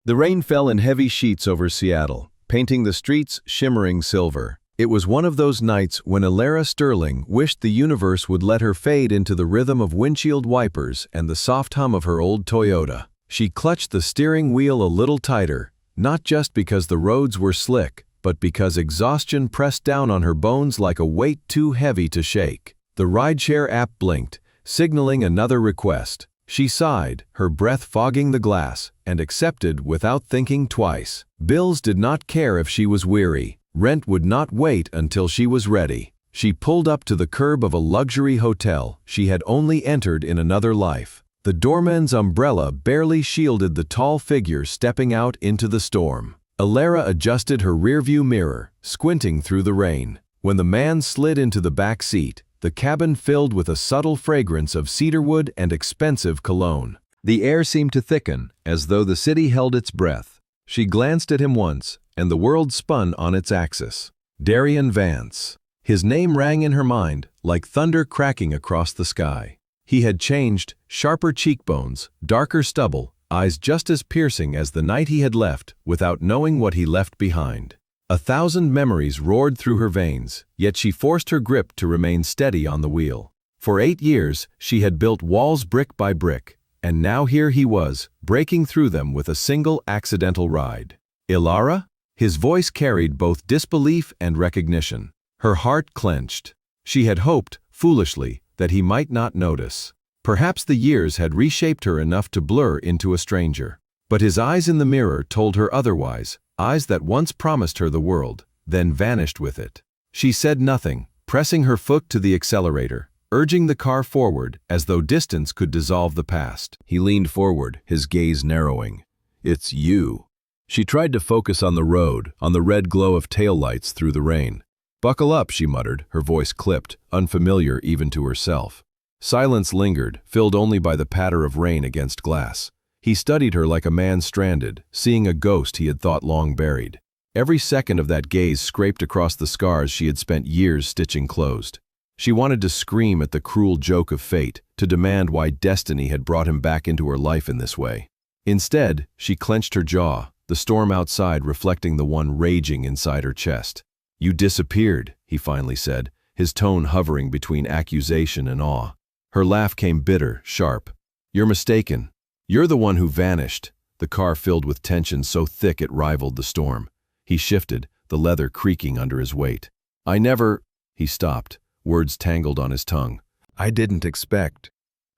The rain fell in heavy sheets over Seattle, painting the streets shimmering silver. It was one of those nights when Alara Sterling wished the universe would let her fade into the rhythm of windshield wipers and the soft hum of her old Toyota. She clutched the steering wheel a little tighter, not just because the roads were slick, but because exhaustion pressed down on her bones like a weight too heavy to shake. The rideshare app blinked, signaling another request. She sighed, her breath fogging the glass, and accepted without thinking twice. Bills did not care if she was weary. Rent would not wait until she was ready. She pulled up to the curb of a luxury hotel she had only entered in another life. The doorman's umbrella barely shielded the tall figure stepping out into the storm. Alara adjusted her rearview mirror, squinting through the rain. When the man slid into the back seat, the cabin filled with a subtle fragrance of cedarwood and expensive cologne. The air seemed to thicken, as though the city held its breath. She glanced at him once, and the world spun on its axis. Darian Vance. His name rang in her mind, like thunder cracking across the sky. He had changed, sharper cheekbones, darker stubble, eyes just as piercing as the night he had left, without knowing what he left behind. 1,000 memories roared through her veins, yet she forced her grip to remain steady on the wheel. For 8 years, she had built walls brick by brick, and now here he was, breaking through them with a single accidental ride. Alara? His voice carried both disbelief and recognition. Her heart clenched. She had hoped, foolishly, that he might not notice. Perhaps the years had reshaped her enough to blur into a stranger. But his eyes in the mirror told her otherwise, eyes that once promised her the world, then vanished with it. She said nothing, pressing her foot to the accelerator, urging the car forward as though distance could dissolve the past. He leaned forward, his gaze narrowing. "It's you." She tried to focus on the road, on the red glow of taillights through the rain. "Buckle up," she muttered, her voice clipped, unfamiliar even to herself. Silence lingered, filled only by the patter of rain against glass. He studied her like a man stranded, seeing a ghost he had thought long buried. Every second of that gaze scraped across the scars she had spent years stitching closed. She wanted to scream at the cruel joke of fate, to demand why destiny had brought him back into her life in this way. Instead, she clenched her jaw, the storm outside reflecting the one raging inside her chest. "You disappeared," he finally said, his tone hovering between accusation and awe. Her laugh came bitter, sharp. "You're mistaken. You're the one who vanished." The car filled with tension so thick it rivaled the storm. He shifted, the leather creaking under his weight. "I never—" He stopped, words tangled on his tongue. "I didn't expect."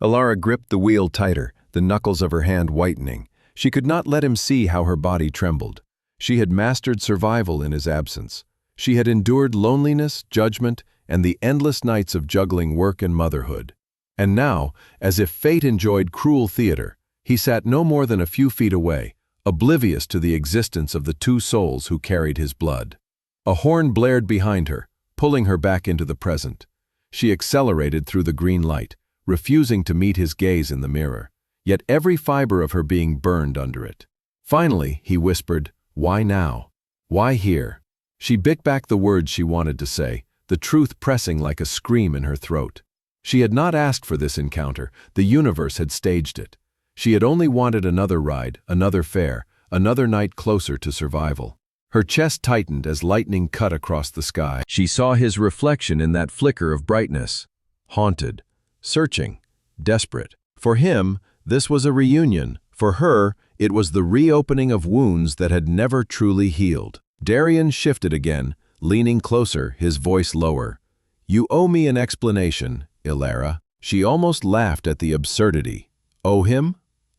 Alara gripped the wheel tighter, the knuckles of her hand whitening. She could not let him see how her body trembled. She had mastered survival in his absence. She had endured loneliness, judgment, and the endless nights of juggling work and motherhood. And now, as if fate enjoyed cruel theater, he sat no more than a few feet away, oblivious to the existence of the two souls who carried his blood. A horn blared behind her, pulling her back into the present. She accelerated through the green light, refusing to meet his gaze in the mirror, yet every fiber of her being burned under it. Finally, he whispered, "Why now? Why here?" She bit back the words she wanted to say, the truth pressing like a scream in her throat. She had not asked for this encounter, the universe had staged it. She had only wanted another ride, another fare, another night closer to survival. Her chest tightened as lightning cut across the sky. She saw his reflection in that flicker of brightness. Haunted, searching, desperate. For him, this was a reunion. For her, it was the reopening of wounds that had never truly healed. Darian shifted again, leaning closer, his voice lower. "You owe me an explanation, Alara." She almost laughed at the absurdity. Owe him?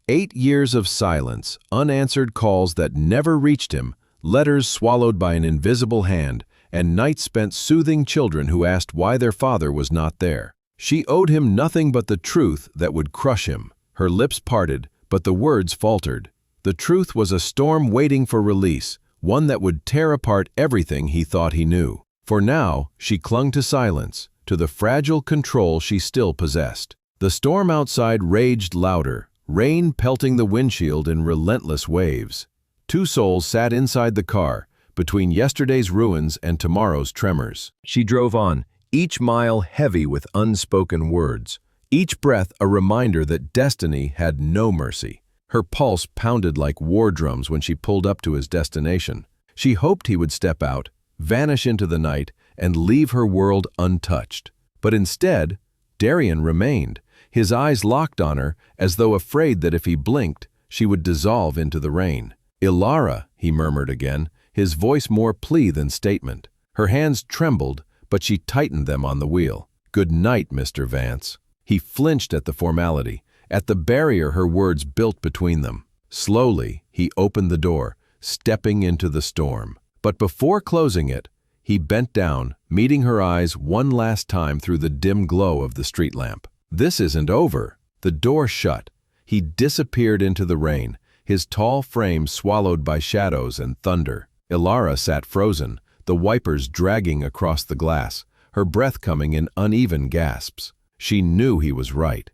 8 years of silence, unanswered calls that never reached him, letters swallowed by an invisible hand, and nights spent soothing children who asked why their father was not there. She owed him nothing but the truth that would crush him. Her lips parted, but the words faltered. The truth was a storm waiting for release, one that would tear apart everything he thought he knew. For now, she clung to silence, to the fragile control she still possessed. The storm outside raged louder, rain pelting the windshield in relentless waves. Two souls sat inside the car, between yesterday's ruins and tomorrow's tremors. She drove on, each mile heavy with unspoken words, each breath a reminder that destiny had no mercy. Her pulse pounded like war drums when she pulled up to his destination. She hoped he would step out, vanish into the night, and leave her world untouched. But instead, Darian remained, his eyes locked on her as though afraid that if he blinked, she would dissolve into the rain. "Ilara," he murmured again, his voice more plea than statement. Her hands trembled, but she tightened them on the wheel. "Good night, Mr. Vance." He flinched at the formality, at the barrier her words built between them. Slowly, he opened the door, stepping into the storm. But before closing it, he bent down, meeting her eyes one last time through the dim glow of the street lamp. "This isn't over." The door shut. He disappeared into the rain, his tall frame swallowed by shadows and thunder. Ilara sat frozen, the wipers dragging across the glass, her breath coming in uneven gasps. She knew he was right.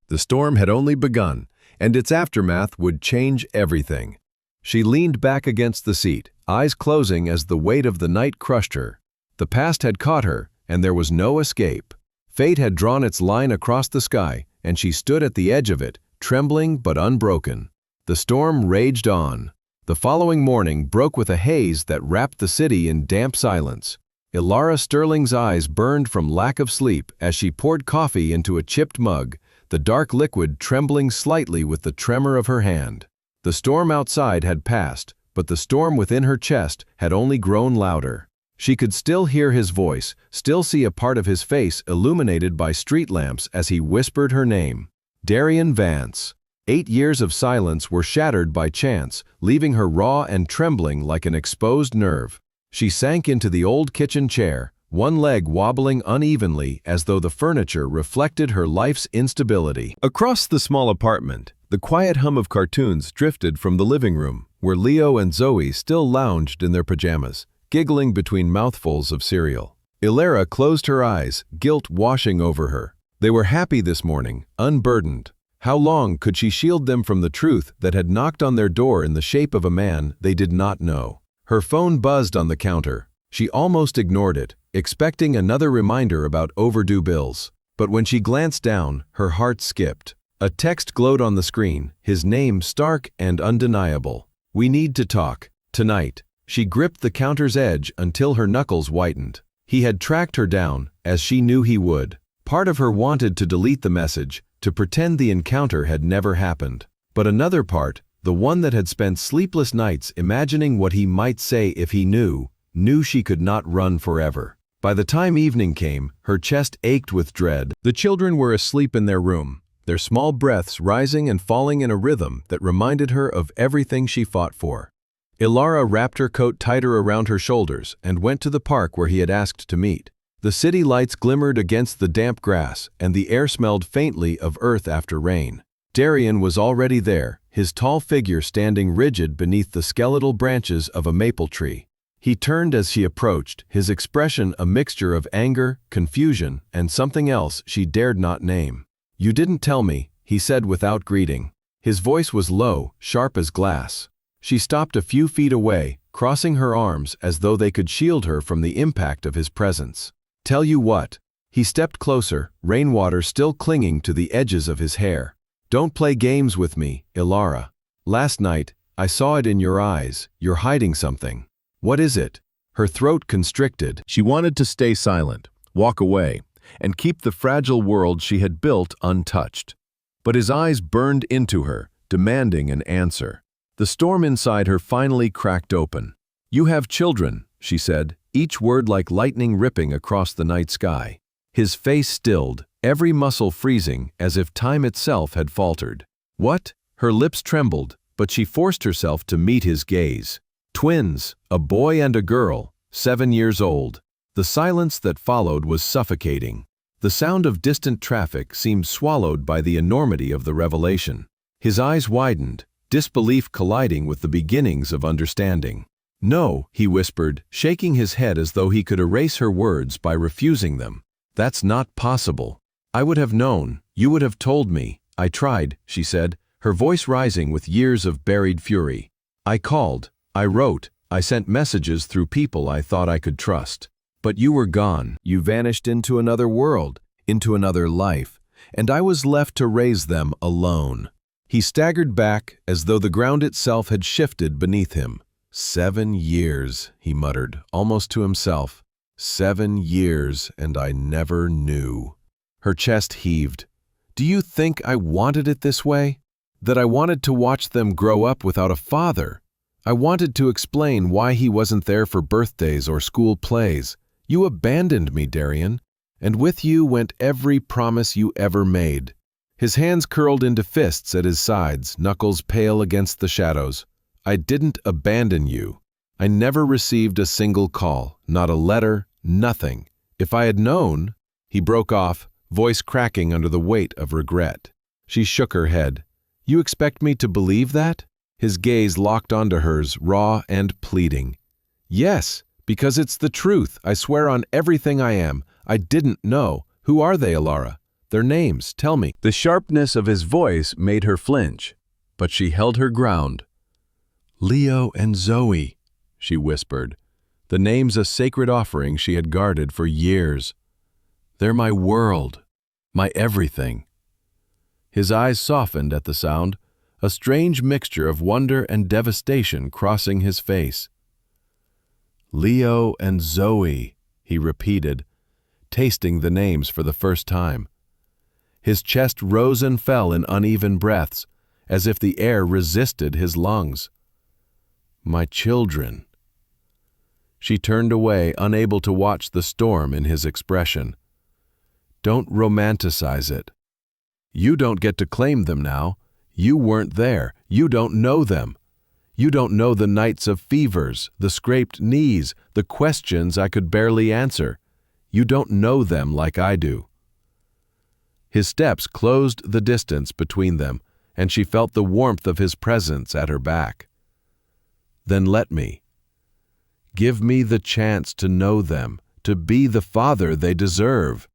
The storm had only begun, and its aftermath would change everything. She leaned back against the seat, eyes closing as the weight of the night crushed her. The past had caught her, and there was no escape. Fate had drawn its line across the sky, and she stood at the edge of it, trembling but unbroken. The storm raged on. The following morning broke with a haze that wrapped the city in damp silence. Ilara Sterling's eyes burned from lack of sleep as she poured coffee into a chipped mug, the dark liquid trembling slightly with the tremor of her hand. The storm outside had passed, but the storm within her chest had only grown louder. She could still hear his voice, still see a part of his face illuminated by street lamps as he whispered her name. Darian Vance. 8 years of silence were shattered by chance, leaving her raw and trembling like an exposed nerve. She sank into the old kitchen chair, one leg wobbling unevenly as though the furniture reflected her life's instability. Across the small apartment, the quiet hum of cartoons drifted from the living room, where Leo and Zoe still lounged in their pajamas, giggling between mouthfuls of cereal. Ilara closed her eyes, guilt washing over her. They were happy this morning, unburdened. How long could she shield them from the truth that had knocked on their door in the shape of a man they did not know? Her phone buzzed on the counter. She almost ignored it, expecting another reminder about overdue bills. But when she glanced down, her heart skipped. A text glowed on the screen, his name stark and undeniable. "We need to talk. Tonight." She gripped the counter's edge until her knuckles whitened. He had tracked her down, as she knew he would. Part of her wanted to delete the message, to pretend the encounter had never happened. But another part, the one that had spent sleepless nights imagining what he might say if he knew she could not run forever. By the time evening came, her chest ached with dread. The children were asleep in their room, their small breaths rising and falling in a rhythm that reminded her of everything she fought for. Ilara wrapped her coat tighter around her shoulders and went to the park where he had asked to meet. The city lights glimmered against the damp grass, and the air smelled faintly of earth after rain. Darian was already there, his tall figure standing rigid beneath the skeletal branches of a maple tree. He turned as she approached, his expression a mixture of anger, confusion, and something else she dared not name. "You didn't tell me," he said without greeting. His voice was low, sharp as glass. She stopped a few feet away, crossing her arms as though they could shield her from the impact of his presence. "Tell you what." He stepped closer, rainwater still clinging to the edges of his hair. "Don't play games with me, Ilara. Last night, I saw it in your eyes. You're hiding something. What is it?" Her throat constricted. She wanted to stay silent, walk away, and keep the fragile world she had built untouched. But his eyes burned into her, demanding an answer. The storm inside her finally cracked open. "You have children," she said, each word like lightning ripping across the night sky. His face stilled, every muscle freezing as if time itself had faltered. "What?" Her lips trembled, but she forced herself to meet his gaze. "Twins, a boy and a girl, 7 years old." The silence that followed was suffocating. The sound of distant traffic seemed swallowed by the enormity of the revelation. His eyes widened, disbelief colliding with the beginnings of understanding. "No," he whispered, shaking his head as though he could erase her words by refusing them. "That's not possible. I would have known. You would have told me. I tried," she said, her voice rising with years of buried fury. "I called. I wrote. I sent messages through people I thought I could trust. But you were gone. You vanished into another world, into another life, and I was left to raise them alone." He staggered back as though the ground itself had shifted beneath him. 7 years, he muttered, almost to himself. 7 years, and I never knew. Her chest heaved. Do you think I wanted it this way? That I wanted to watch them grow up without a father? I wanted to explain why he wasn't there for birthdays or school plays. You abandoned me, Darian, and with you went every promise you ever made. His hands curled into fists at his sides, knuckles pale against the shadows. I didn't abandon you. I never received a single call, not a letter, nothing. If I had known— He broke off, voice cracking under the weight of regret. She shook her head. You expect me to believe that? His gaze locked onto hers, raw and pleading. Yes, because it's the truth. I swear on everything I am. I didn't know. Who are they, Alara? Their names, tell me. The sharpness of his voice made her flinch, but she held her ground. Leo and Zoe, she whispered, the names a sacred offering she had guarded for years. They're my world, my everything. His eyes softened at the sound, a strange mixture of wonder and devastation crossing his face. Leo and Zoe, he repeated, tasting the names for the first time. His chest rose and fell in uneven breaths, as if the air resisted his lungs. My children. She turned away, unable to watch the storm in his expression. Don't romanticize it. You don't get to claim them now. You weren't there. You don't know them. You don't know the nights of fevers, the scraped knees, the questions I could barely answer. You don't know them like I do. His steps closed the distance between them, and she felt the warmth of his presence at her back. Then let me. Give me the chance to know them, to be the father they deserve.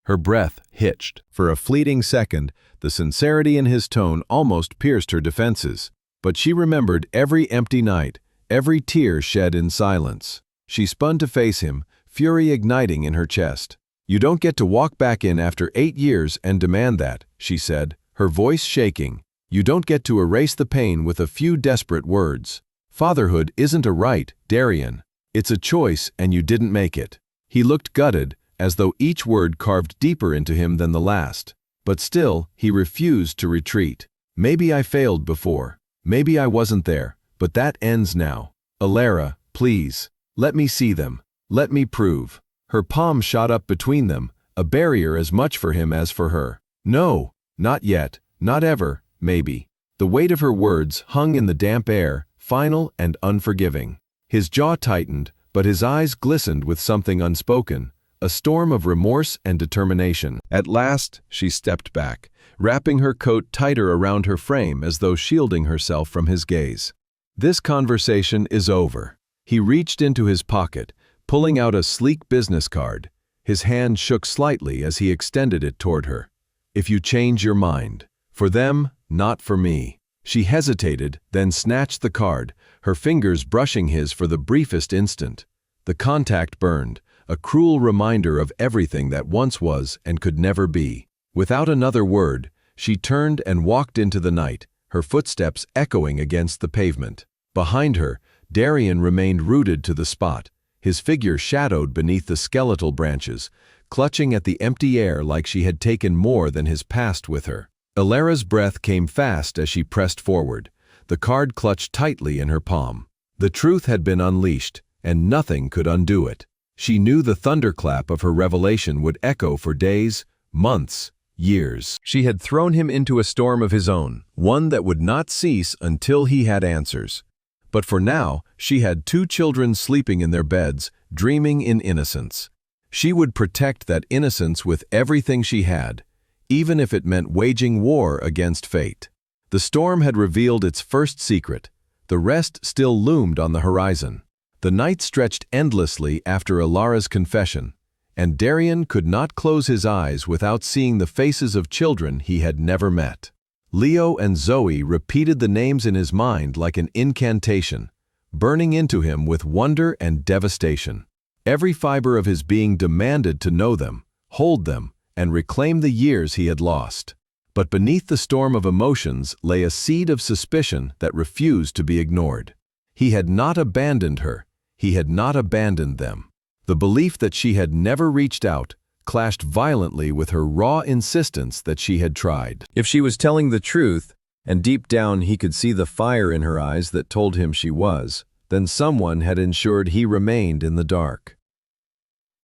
Her breath hitched. For a fleeting second, the sincerity in his tone almost pierced her defenses. But she remembered every empty night, every tear shed in silence. She spun to face him, fury igniting in her chest. You don't get to walk back in after 8 years and demand that, she said, her voice shaking. You don't get to erase the pain with a few desperate words. Fatherhood isn't a right, Darian. It's a choice, and you didn't make it. He looked gutted, as though each word carved deeper into him than the last. But still, he refused to retreat. Maybe I failed before. Maybe I wasn't there, but that ends now. Alara, please, let me see them. Let me prove. Her palm shot up between them, a barrier as much for him as for her. No, not yet, not ever, maybe. The weight of her words hung in the damp air, final and unforgiving. His jaw tightened, but his eyes glistened with something unspoken, a storm of remorse and determination. At last, she stepped back, wrapping her coat tighter around her frame as though shielding herself from his gaze. This conversation is over. He reached into his pocket, pulling out a sleek business card. His hand shook slightly as he extended it toward her. If you change your mind. For them, not for me. She hesitated, then snatched the card, her fingers brushing his for the briefest instant. The contact burned, a cruel reminder of everything that once was and could never be. Without another word, she turned and walked into the night, her footsteps echoing against the pavement. Behind her, Darian remained rooted to the spot, his figure shadowed beneath the skeletal branches, clutching at the empty air like she had taken more than his past with her. Alara's breath came fast as she pressed forward, the card clutched tightly in her palm. The truth had been unleashed, and nothing could undo it. She knew the thunderclap of her revelation would echo for days, months, years. She had thrown him into a storm of his own, one that would not cease until he had answers. But for now, she had 2 children sleeping in their beds, dreaming in innocence. She would protect that innocence with everything she had, even if it meant waging war against fate. The storm had revealed its first secret. The rest still loomed on the horizon. The night stretched endlessly after Alara's confession, and Darian could not close his eyes without seeing the faces of children he had never met. Leo and Zoe repeated the names in his mind like an incantation, burning into him with wonder and devastation. Every fiber of his being demanded to know them, hold them, and reclaim the years he had lost. But beneath the storm of emotions lay a seed of suspicion that refused to be ignored. He had not abandoned her. He had not abandoned them. The belief that she had never reached out clashed violently with her raw insistence that she had tried. If she was telling the truth, and deep down he could see the fire in her eyes that told him she was, then someone had ensured he remained in the dark.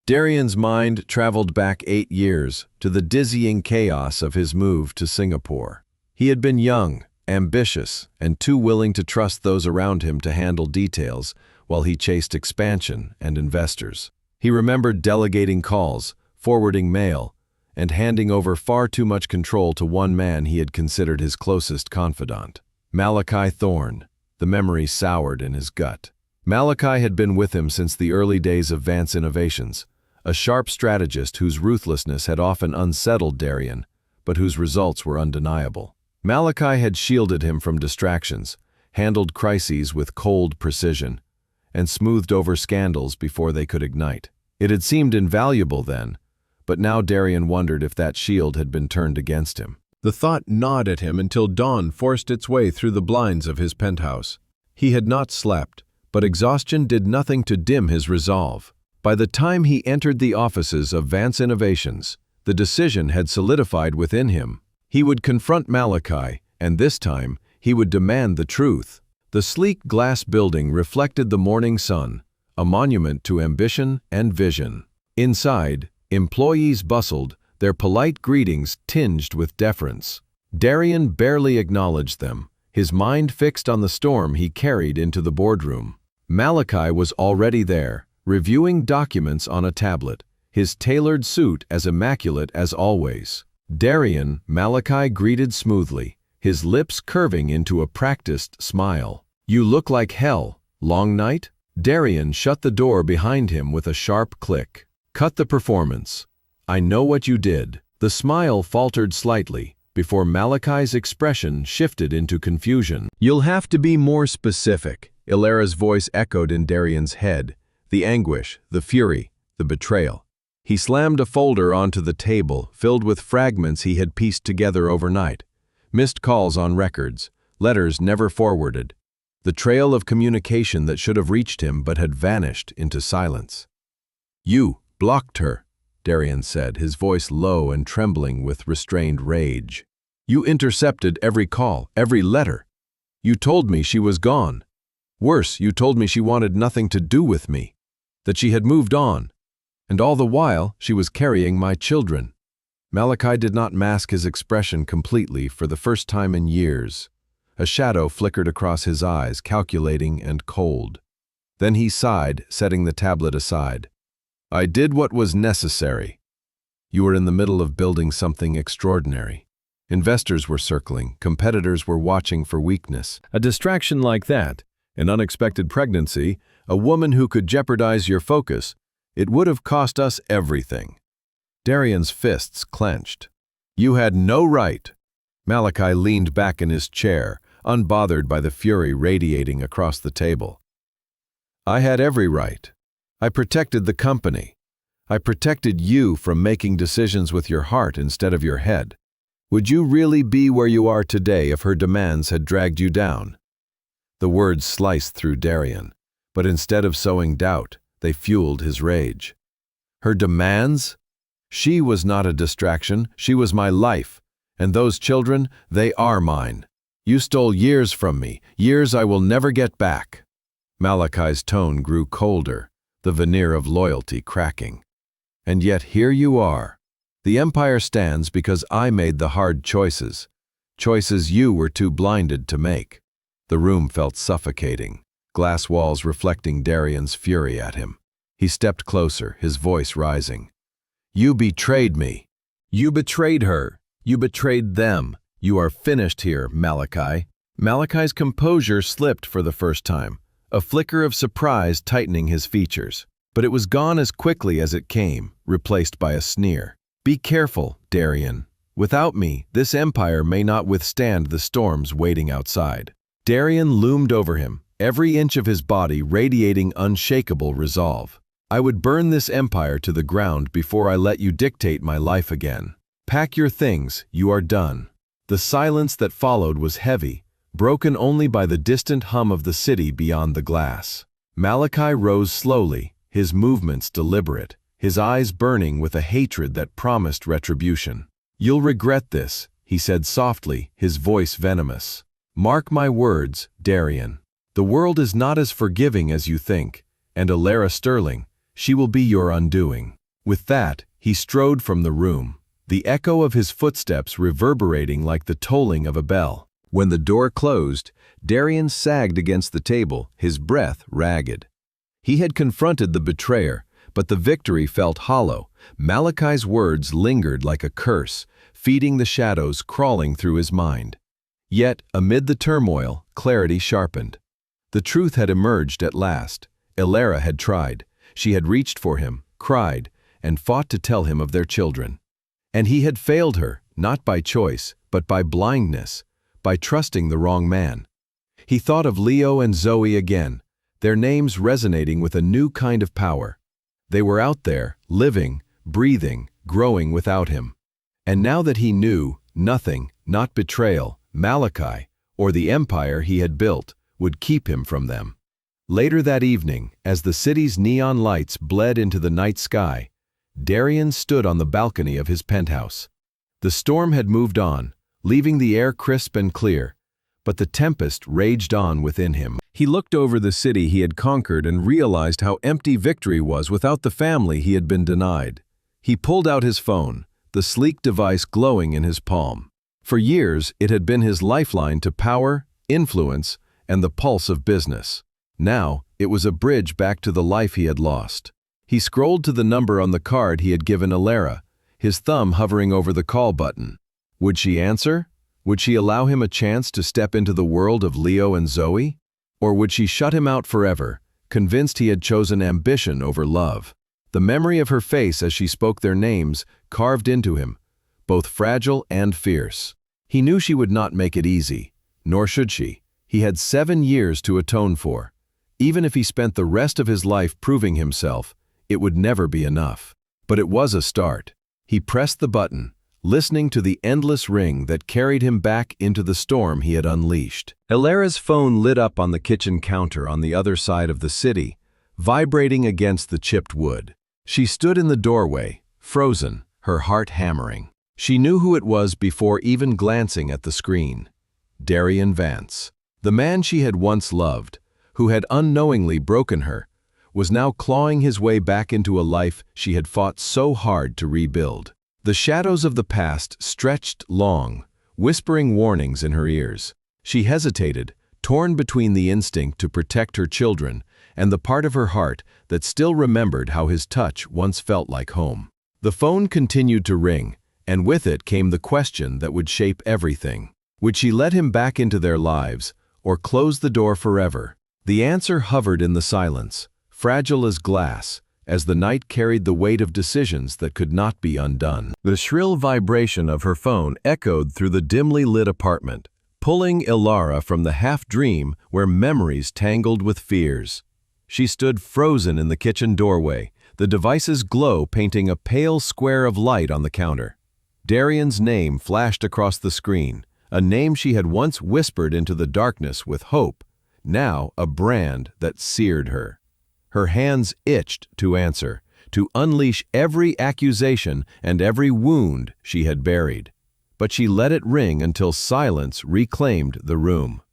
Darian's mind traveled back 8 years to the dizzying chaos of his move to Singapore. He had been young, ambitious, and too willing to trust those around him to handle details while he chased expansion and investors. He remembered delegating calls, forwarding mail, and handing over far too much control to one man he had considered his closest confidant. Malachi Thorne. The memory soured in his gut. Malachi had been with him since the early days of Vance Innovations, a sharp strategist whose ruthlessness had often unsettled Darian, but whose results were undeniable. Malachi had shielded him from distractions, handled crises with cold precision, and smoothed over scandals before they could ignite. It had seemed invaluable then, but now Darian wondered if that shield had been turned against him. The thought gnawed at him until dawn forced its way through the blinds of his penthouse. He had not slept, but exhaustion did nothing to dim his resolve. By the time he entered the offices of Vance Innovations, the decision had solidified within him. He would confront Malachi, and this time, he would demand the truth. The sleek glass building reflected the morning sun, a monument to ambition and vision. Inside, employees bustled, their polite greetings tinged with deference. Darian barely acknowledged them, his mind fixed on the storm he carried into the boardroom. Malachi was already there, reviewing documents on a tablet, his tailored suit as immaculate as always. Malachi greeted smoothly, his lips curving into a practiced smile. "You look like hell. Long night?" Darian shut the door behind him with a sharp click. "Cut the performance. I know what you did." The smile faltered slightly before Malachi's expression shifted into confusion. "You'll have to be more specific," Ilara's voice echoed in Darian's head. The anguish, the fury, the betrayal. He slammed a folder onto the table, filled with fragments he had pieced together overnight. Missed calls on records, letters never forwarded. The trail of communication that should have reached him but had vanished into silence. "You blocked her," Darian said, his voice low and trembling with restrained rage. "You intercepted every call, every letter. You told me she was gone. Worse, you told me she wanted nothing to do with me, that she had moved on, and all the while she was carrying my children." Malachi did not mask his expression completely for the first time in years. A shadow flickered across his eyes, calculating and cold. Then he sighed, setting the tablet aside. "I did what was necessary. You were in the middle of building something extraordinary. Investors were circling, competitors were watching for weakness. A distraction like that, an unexpected pregnancy, a woman who could jeopardize your focus, it would have cost us everything." Darian's fists clenched. "You had no right." Malachi leaned back in his chair, unbothered by the fury radiating across the table. "I had every right. I protected the company. I protected you from making decisions with your heart instead of your head. Would you really be where you are today if her demands had dragged you down?" The words sliced through Darian, but instead of sowing doubt, they fueled his rage. Her demands? She was not a distraction, she was my life. And those children, they are mine. You stole years from me, years I will never get back. Malachi's tone grew colder, the veneer of loyalty cracking. And yet here you are. The empire stands because I made the hard choices. Choices you were too blinded to make. The room felt suffocating, glass walls reflecting Darian's fury at him. He stepped closer, his voice rising. "You betrayed me. You betrayed her. You betrayed them. You are finished here, Malachi." Malachi's composure slipped for the first time, a flicker of surprise tightening his features. But it was gone as quickly as it came, replaced by a sneer. "Be careful, Darian. Without me, this empire may not withstand the storms waiting outside." Darian loomed over him, every inch of his body radiating unshakable resolve. "I would burn this empire to the ground before I let you dictate my life again. Pack your things, you are done." The silence that followed was heavy, broken only by the distant hum of the city beyond the glass. Malachi rose slowly, his movements deliberate, his eyes burning with a hatred that promised retribution. "You'll regret this," he said softly, his voice venomous. "Mark my words, Darian. The world is not as forgiving as you think, and Alara Sterling, she will be your undoing." With that, he strode from the room, the echo of his footsteps reverberating like the tolling of a bell. When the door closed, Darian sagged against the table, his breath ragged. He had confronted the betrayer, but the victory felt hollow. Malachi's words lingered like a curse, feeding the shadows crawling through his mind. Yet, amid the turmoil, clarity sharpened. The truth had emerged at last. Alara had tried. She had reached for him, cried, and fought to tell him of their children. And he had failed her, not by choice, but by blindness, by trusting the wrong man. He thought of Leo and Zoe again, their names resonating with a new kind of power. They were out there, living, breathing, growing without him. And now that he knew, nothing, not betrayal, Malachi, or the empire he had built, would keep him from them. Later that evening, as the city's neon lights bled into the night sky, Darian stood on the balcony of his penthouse. The storm had moved on, leaving the air crisp and clear, but the tempest raged on within him. He looked over the city he had conquered and realized how empty victory was without the family he had been denied. He pulled out his phone, the sleek device glowing in his palm. For years, it had been his lifeline to power, influence, and the pulse of business. Now, it was a bridge back to the life he had lost. He scrolled to the number on the card he had given Alara, his thumb hovering over the call button. Would she answer? Would she allow him a chance to step into the world of Leo and Zoe? Or would she shut him out forever, convinced he had chosen ambition over love? The memory of her face as she spoke their names carved into him, both fragile and fierce. He knew she would not make it easy, nor should she. He had 7 years to atone for. Even if he spent the rest of his life proving himself, it would never be enough. But it was a start. He pressed the button, listening to the endless ring that carried him back into the storm he had unleashed. Alara's phone lit up on the kitchen counter on the other side of the city, vibrating against the chipped wood. She stood in the doorway, frozen, her heart hammering. She knew who it was before even glancing at the screen. Darian Vance. The man she had once loved, who had unknowingly broken her, was now clawing his way back into a life she had fought so hard to rebuild. The shadows of the past stretched long, whispering warnings in her ears. She hesitated, torn between the instinct to protect her children and the part of her heart that still remembered how his touch once felt like home. The phone continued to ring, and with it came the question that would shape everything. Would she let him back into their lives, or close the door forever? The answer hovered in the silence, fragile as glass, as the night carried the weight of decisions that could not be undone. The shrill vibration of her phone echoed through the dimly lit apartment, pulling Alara from the half-dream where memories tangled with fears. She stood frozen in the kitchen doorway, the device's glow painting a pale square of light on the counter. Darian's name flashed across the screen, a name she had once whispered into the darkness with hope, now a brand that seared her. Her hands itched to answer, to unleash every accusation and every wound she had buried. But she let it ring until silence reclaimed the room.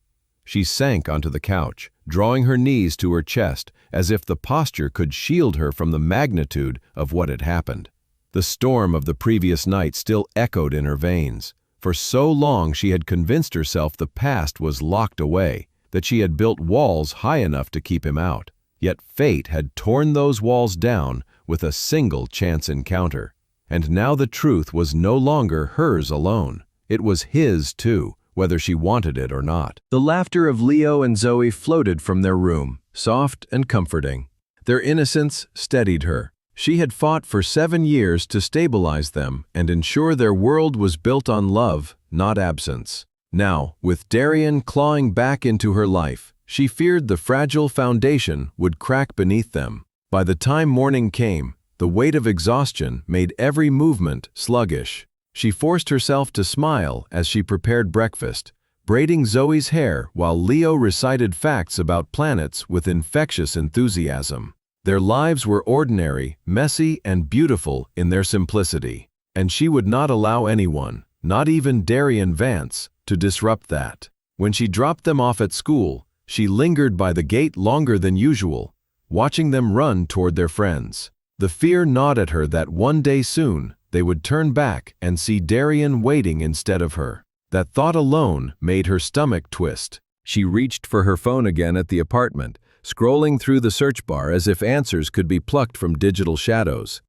She sank onto the couch, drawing her knees to her chest as if the posture could shield her from the magnitude of what had happened. The storm of the previous night still echoed in her veins. For so long she had convinced herself the past was locked away, that she had built walls high enough to keep him out. Yet fate had torn those walls down with a single chance encounter. And now the truth was no longer hers alone. It was his too, whether she wanted it or not. The laughter of Leo and Zoe floated from their room, soft and comforting. Their innocence steadied her. She had fought for 7 years to stabilize them and ensure their world was built on love, not absence. Now, with Darian clawing back into her life, she feared the fragile foundation would crack beneath them. By the time morning came, the weight of exhaustion made every movement sluggish. She forced herself to smile as she prepared breakfast, braiding Zoe's hair while Leo recited facts about planets with infectious enthusiasm. Their lives were ordinary, messy, and beautiful in their simplicity, and she would not allow anyone, not even Darian Vance, to disrupt that. When she dropped them off at school, she lingered by the gate longer than usual, watching them run toward their friends. The fear gnawed at her that one day soon they would turn back and see Darian waiting instead of her. That thought alone made her stomach twist. She reached for her phone again at the apartment, scrolling through the search bar as if answers could be plucked from digital shadows.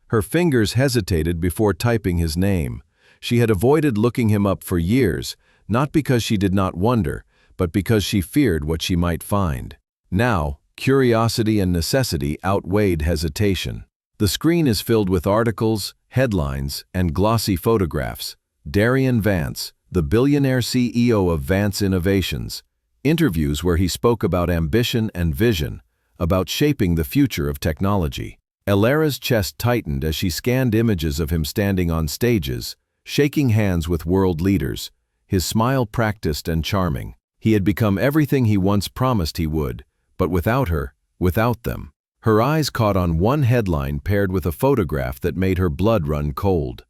Her fingers hesitated before typing his name. She had avoided looking him up for years, not because she did not wonder, but because she feared what she might find. Now, curiosity and necessity outweighed hesitation. The screen is filled with articles, headlines, and glossy photographs. Darian Vance, the billionaire CEO of Vance Innovations. Interviews where he spoke about ambition and vision, about shaping the future of technology. Alara's chest tightened as she scanned images of him standing on stages, shaking hands with world leaders, his smile practiced and charming. He had become everything he once promised he would, but without her, without them. Her eyes caught on one headline paired with a photograph that made her blood run cold.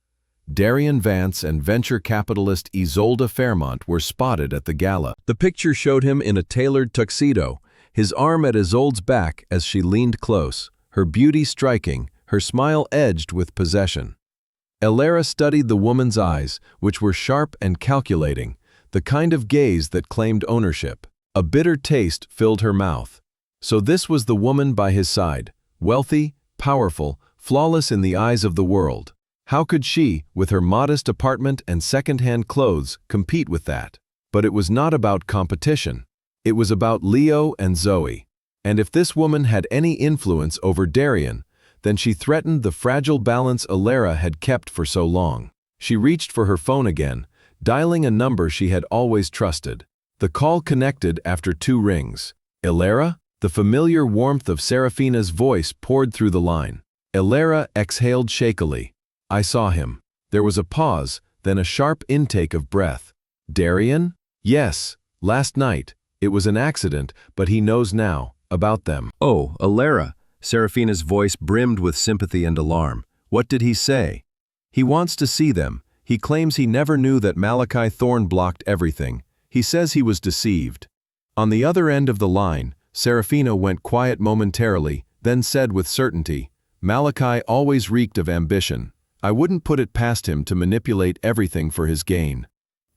Darian Vance and venture capitalist Isolde Fairmont were spotted at the gala. The picture showed him in a tailored tuxedo, his arm at Isolde's back as she leaned close, her beauty striking, her smile edged with possession. Alara studied the woman's eyes, which were sharp and calculating, the kind of gaze that claimed ownership. A bitter taste filled her mouth. So this was the woman by his side, wealthy, powerful, flawless in the eyes of the world. How could she, with her modest apartment and second-hand clothes, compete with that? But it was not about competition. It was about Leo and Zoe. And if this woman had any influence over Darian, then she threatened the fragile balance Alara had kept for so long. She reached for her phone again, dialing a number she had always trusted. The call connected after 2 rings. Alara? The familiar warmth of Serafina's voice poured through the line. Alara exhaled shakily. I saw him. There was a pause, then a sharp intake of breath. Darian? Yes, last night. It was an accident, but he knows now, about them. Oh, Alara. Serafina's voice brimmed with sympathy and alarm. What did he say? He wants to see them. He claims he never knew that Malachi Thorne blocked everything. He says he was deceived. On the other end of the line, Serafina went quiet momentarily, then said with certainty, Malachi always reeked of ambition. I wouldn't put it past him to manipulate everything for his gain.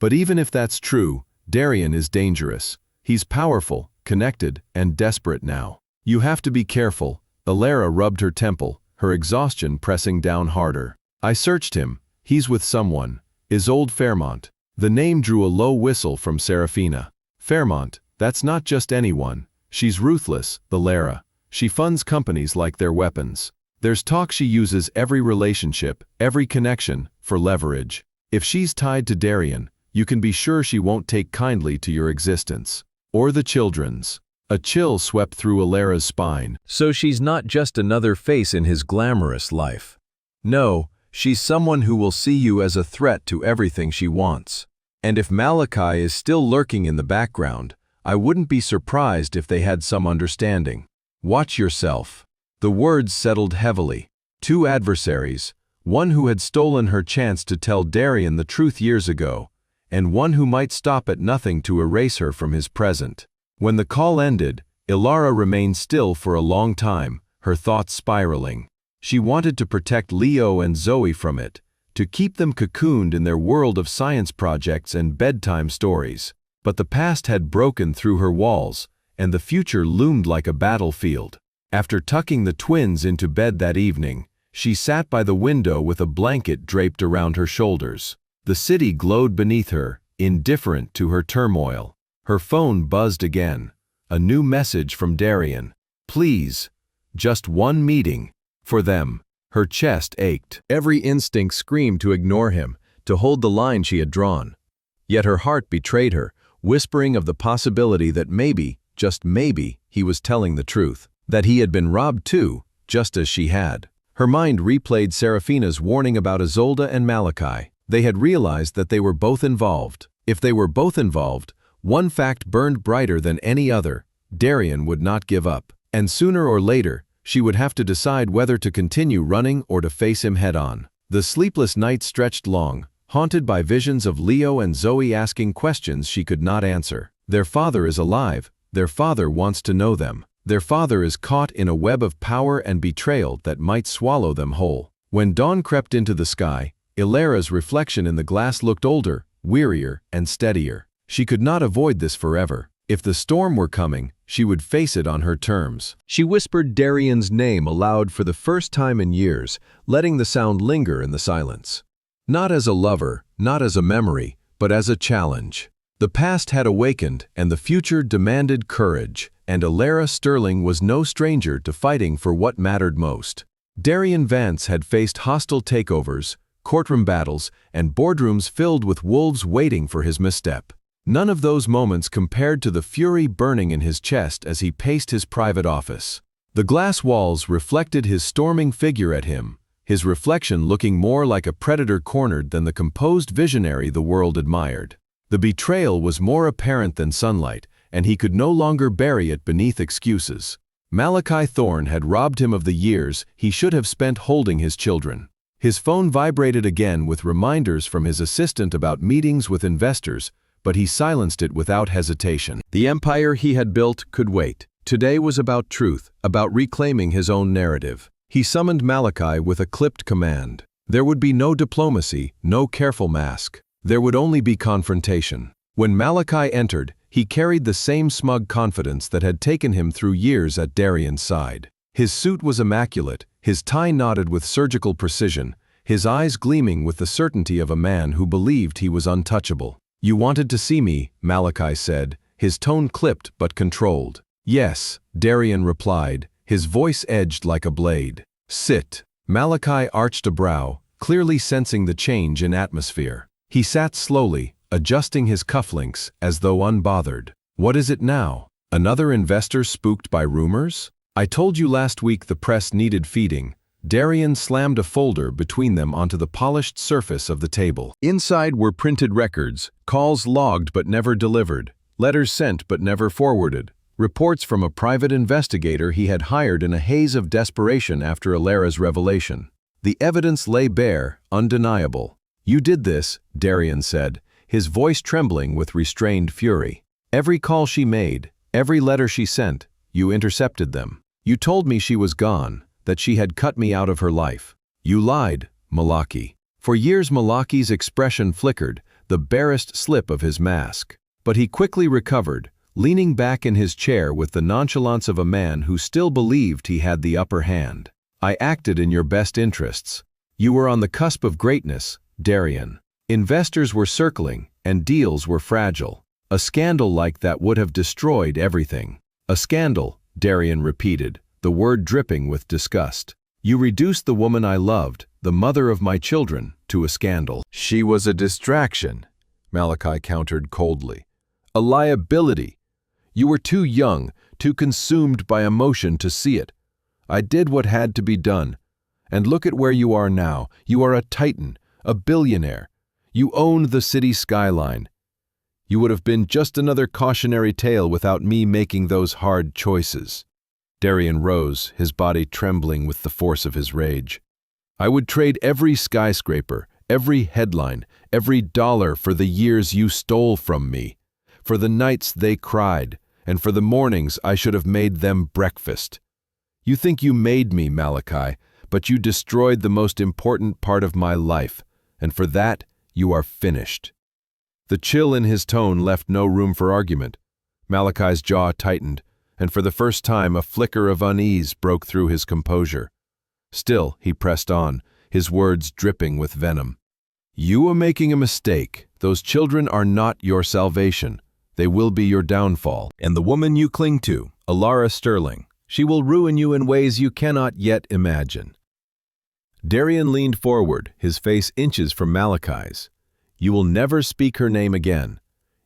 But even if that's true, Darian is dangerous. He's powerful, connected, and desperate now. You have to be careful. Alara rubbed her temple, her exhaustion pressing down harder. I searched him. He's with someone. Isolde Fairmont. The name drew a low whistle from Serafina. Fairmont, that's not just anyone. She's ruthless, Alara. She funds companies like they're weapons. There's talk she uses every relationship, every connection, for leverage. If she's tied to Darian, you can be sure she won't take kindly to your existence. Or the children's. A chill swept through Alara's spine. So she's not just another face in his glamorous life. No, she's someone who will see you as a threat to everything she wants. And if Malachi is still lurking in the background, I wouldn't be surprised if they had some understanding. Watch yourself. The words settled heavily. 2 adversaries, one who had stolen her chance to tell Darian the truth years ago, and one who might stop at nothing to erase her from his present. When the call ended, Alara remained still for a long time, her thoughts spiraling. She wanted to protect Leo and Zoe from it, to keep them cocooned in their world of science projects and bedtime stories. But the past had broken through her walls, and the future loomed like a battlefield. After tucking the twins into bed that evening, she sat by the window with a blanket draped around her shoulders. The city glowed beneath her, indifferent to her turmoil. Her phone buzzed again. A new message from Darian. Please. Just one meeting. For them. Her chest ached. Every instinct screamed to ignore him, to hold the line she had drawn. Yet her heart betrayed her, whispering of the possibility that maybe, just maybe, he was telling the truth. That he had been robbed too, just as she had. Her mind replayed Serafina's warning about Isolde and Malachi. They had realized that they were both involved. If they were both involved, one fact burned brighter than any other: Darian would not give up. And sooner or later, she would have to decide whether to continue running or to face him head-on. The sleepless nights stretched long, haunted by visions of Leo and Zoe asking questions she could not answer. Their father is alive. Their father wants to know them. Their father is caught in a web of power and betrayal that might swallow them whole. When dawn crept into the sky, Ilara's reflection in the glass looked older, wearier, and steadier. She could not avoid this forever. If the storm were coming, she would face it on her terms. She whispered Darian's name aloud for the first time in years, letting the sound linger in the silence. Not as a lover, not as a memory, but as a challenge. The past had awakened, and the future demanded courage, and Ilara Sterling was no stranger to fighting for what mattered most. Darian Vance had faced hostile takeovers, courtroom battles, and boardrooms filled with wolves waiting for his misstep. None of those moments compared to the fury burning in his chest as he paced his private office. The glass walls reflected his storming figure at him, his reflection looking more like a predator cornered than the composed visionary the world admired. The betrayal was more apparent than sunlight, and he could no longer bury it beneath excuses. Malachi Thorne had robbed him of the years he should have spent holding his children. His phone vibrated again with reminders from his assistant about meetings with investors, but he silenced it without hesitation. The empire he had built could wait. Today was about truth, about reclaiming his own narrative. He summoned Malachi with a clipped command. There would be no diplomacy, no careful mask. There would only be confrontation. When Malachi entered, he carried the same smug confidence that had taken him through years at Darian's side. His suit was immaculate, his tie knotted with surgical precision, his eyes gleaming with the certainty of a man who believed he was untouchable. "You wanted to see me," Malachi said, his tone clipped but controlled. "Yes," Darian replied, his voice edged like a blade. "Sit." Malachi arched a brow, clearly sensing the change in atmosphere. He sat slowly, adjusting his cufflinks as though unbothered. "What is it now? Another investor spooked by rumors? I told you last week the press needed feeding." Darian slammed a folder between them onto the polished surface of the table. Inside were printed records, calls logged but never delivered, letters sent but never forwarded, reports from a private investigator he had hired in a haze of desperation after Ilara's revelation. The evidence lay bare, undeniable. "You did this," Darian said, his voice trembling with restrained fury. "Every call she made, every letter she sent, you intercepted them. You told me she was gone, that she had cut me out of her life. You lied, Malachi." For years Malachi's expression flickered, the barest slip of his mask. But he quickly recovered, leaning back in his chair with the nonchalance of a man who still believed he had the upper hand. "I acted in your best interests. You were on the cusp of greatness, Darian. Investors were circling, and deals were fragile. A scandal like that would have destroyed everything." "A scandal," Darian repeated, the word dripping with disgust. "You reduced the woman I loved, the mother of my children, to a scandal." "She was a distraction," Malachi countered coldly. "A liability. You were too young, too consumed by emotion to see it. I did what had to be done. And look at where you are now. You are a titan, a billionaire. You own the city skyline. You would have been just another cautionary tale without me making those hard choices." Darian rose, his body trembling with the force of his rage. "I would trade every skyscraper, every headline, every dollar for the years you stole from me, for the nights they cried, and for the mornings I should have made them breakfast. You think you made me, Malachi, but you destroyed the most important part of my life, and for that you are finished." The chill in his tone left no room for argument. Malachi's jaw tightened, and for the first time a flicker of unease broke through his composure. Still, he pressed on, his words dripping with venom. "You are making a mistake. Those children are not your salvation. They will be your downfall. And the woman you cling to, Ilara Sterling, she will ruin you in ways you cannot yet imagine." Darian leaned forward, his face inches from Malachi's. "You will never speak her name again.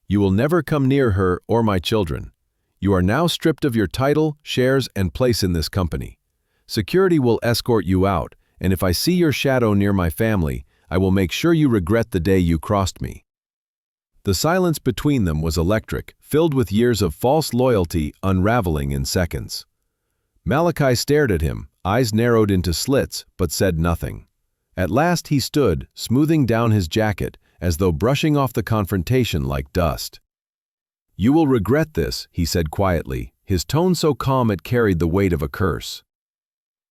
You will never come near her or my children. You are now stripped of your title, shares, and place in this company. Security will escort you out, and if I see your shadow near my family, I will make sure you regret the day you crossed me." The silence between them was electric, filled with years of false loyalty unraveling in seconds. Alexy stared at him, eyes narrowed into slits, but said nothing. At last he stood, smoothing down his jacket, as though brushing off the confrontation like dust. "You will regret this," he said quietly, his tone so calm it carried the weight of a curse.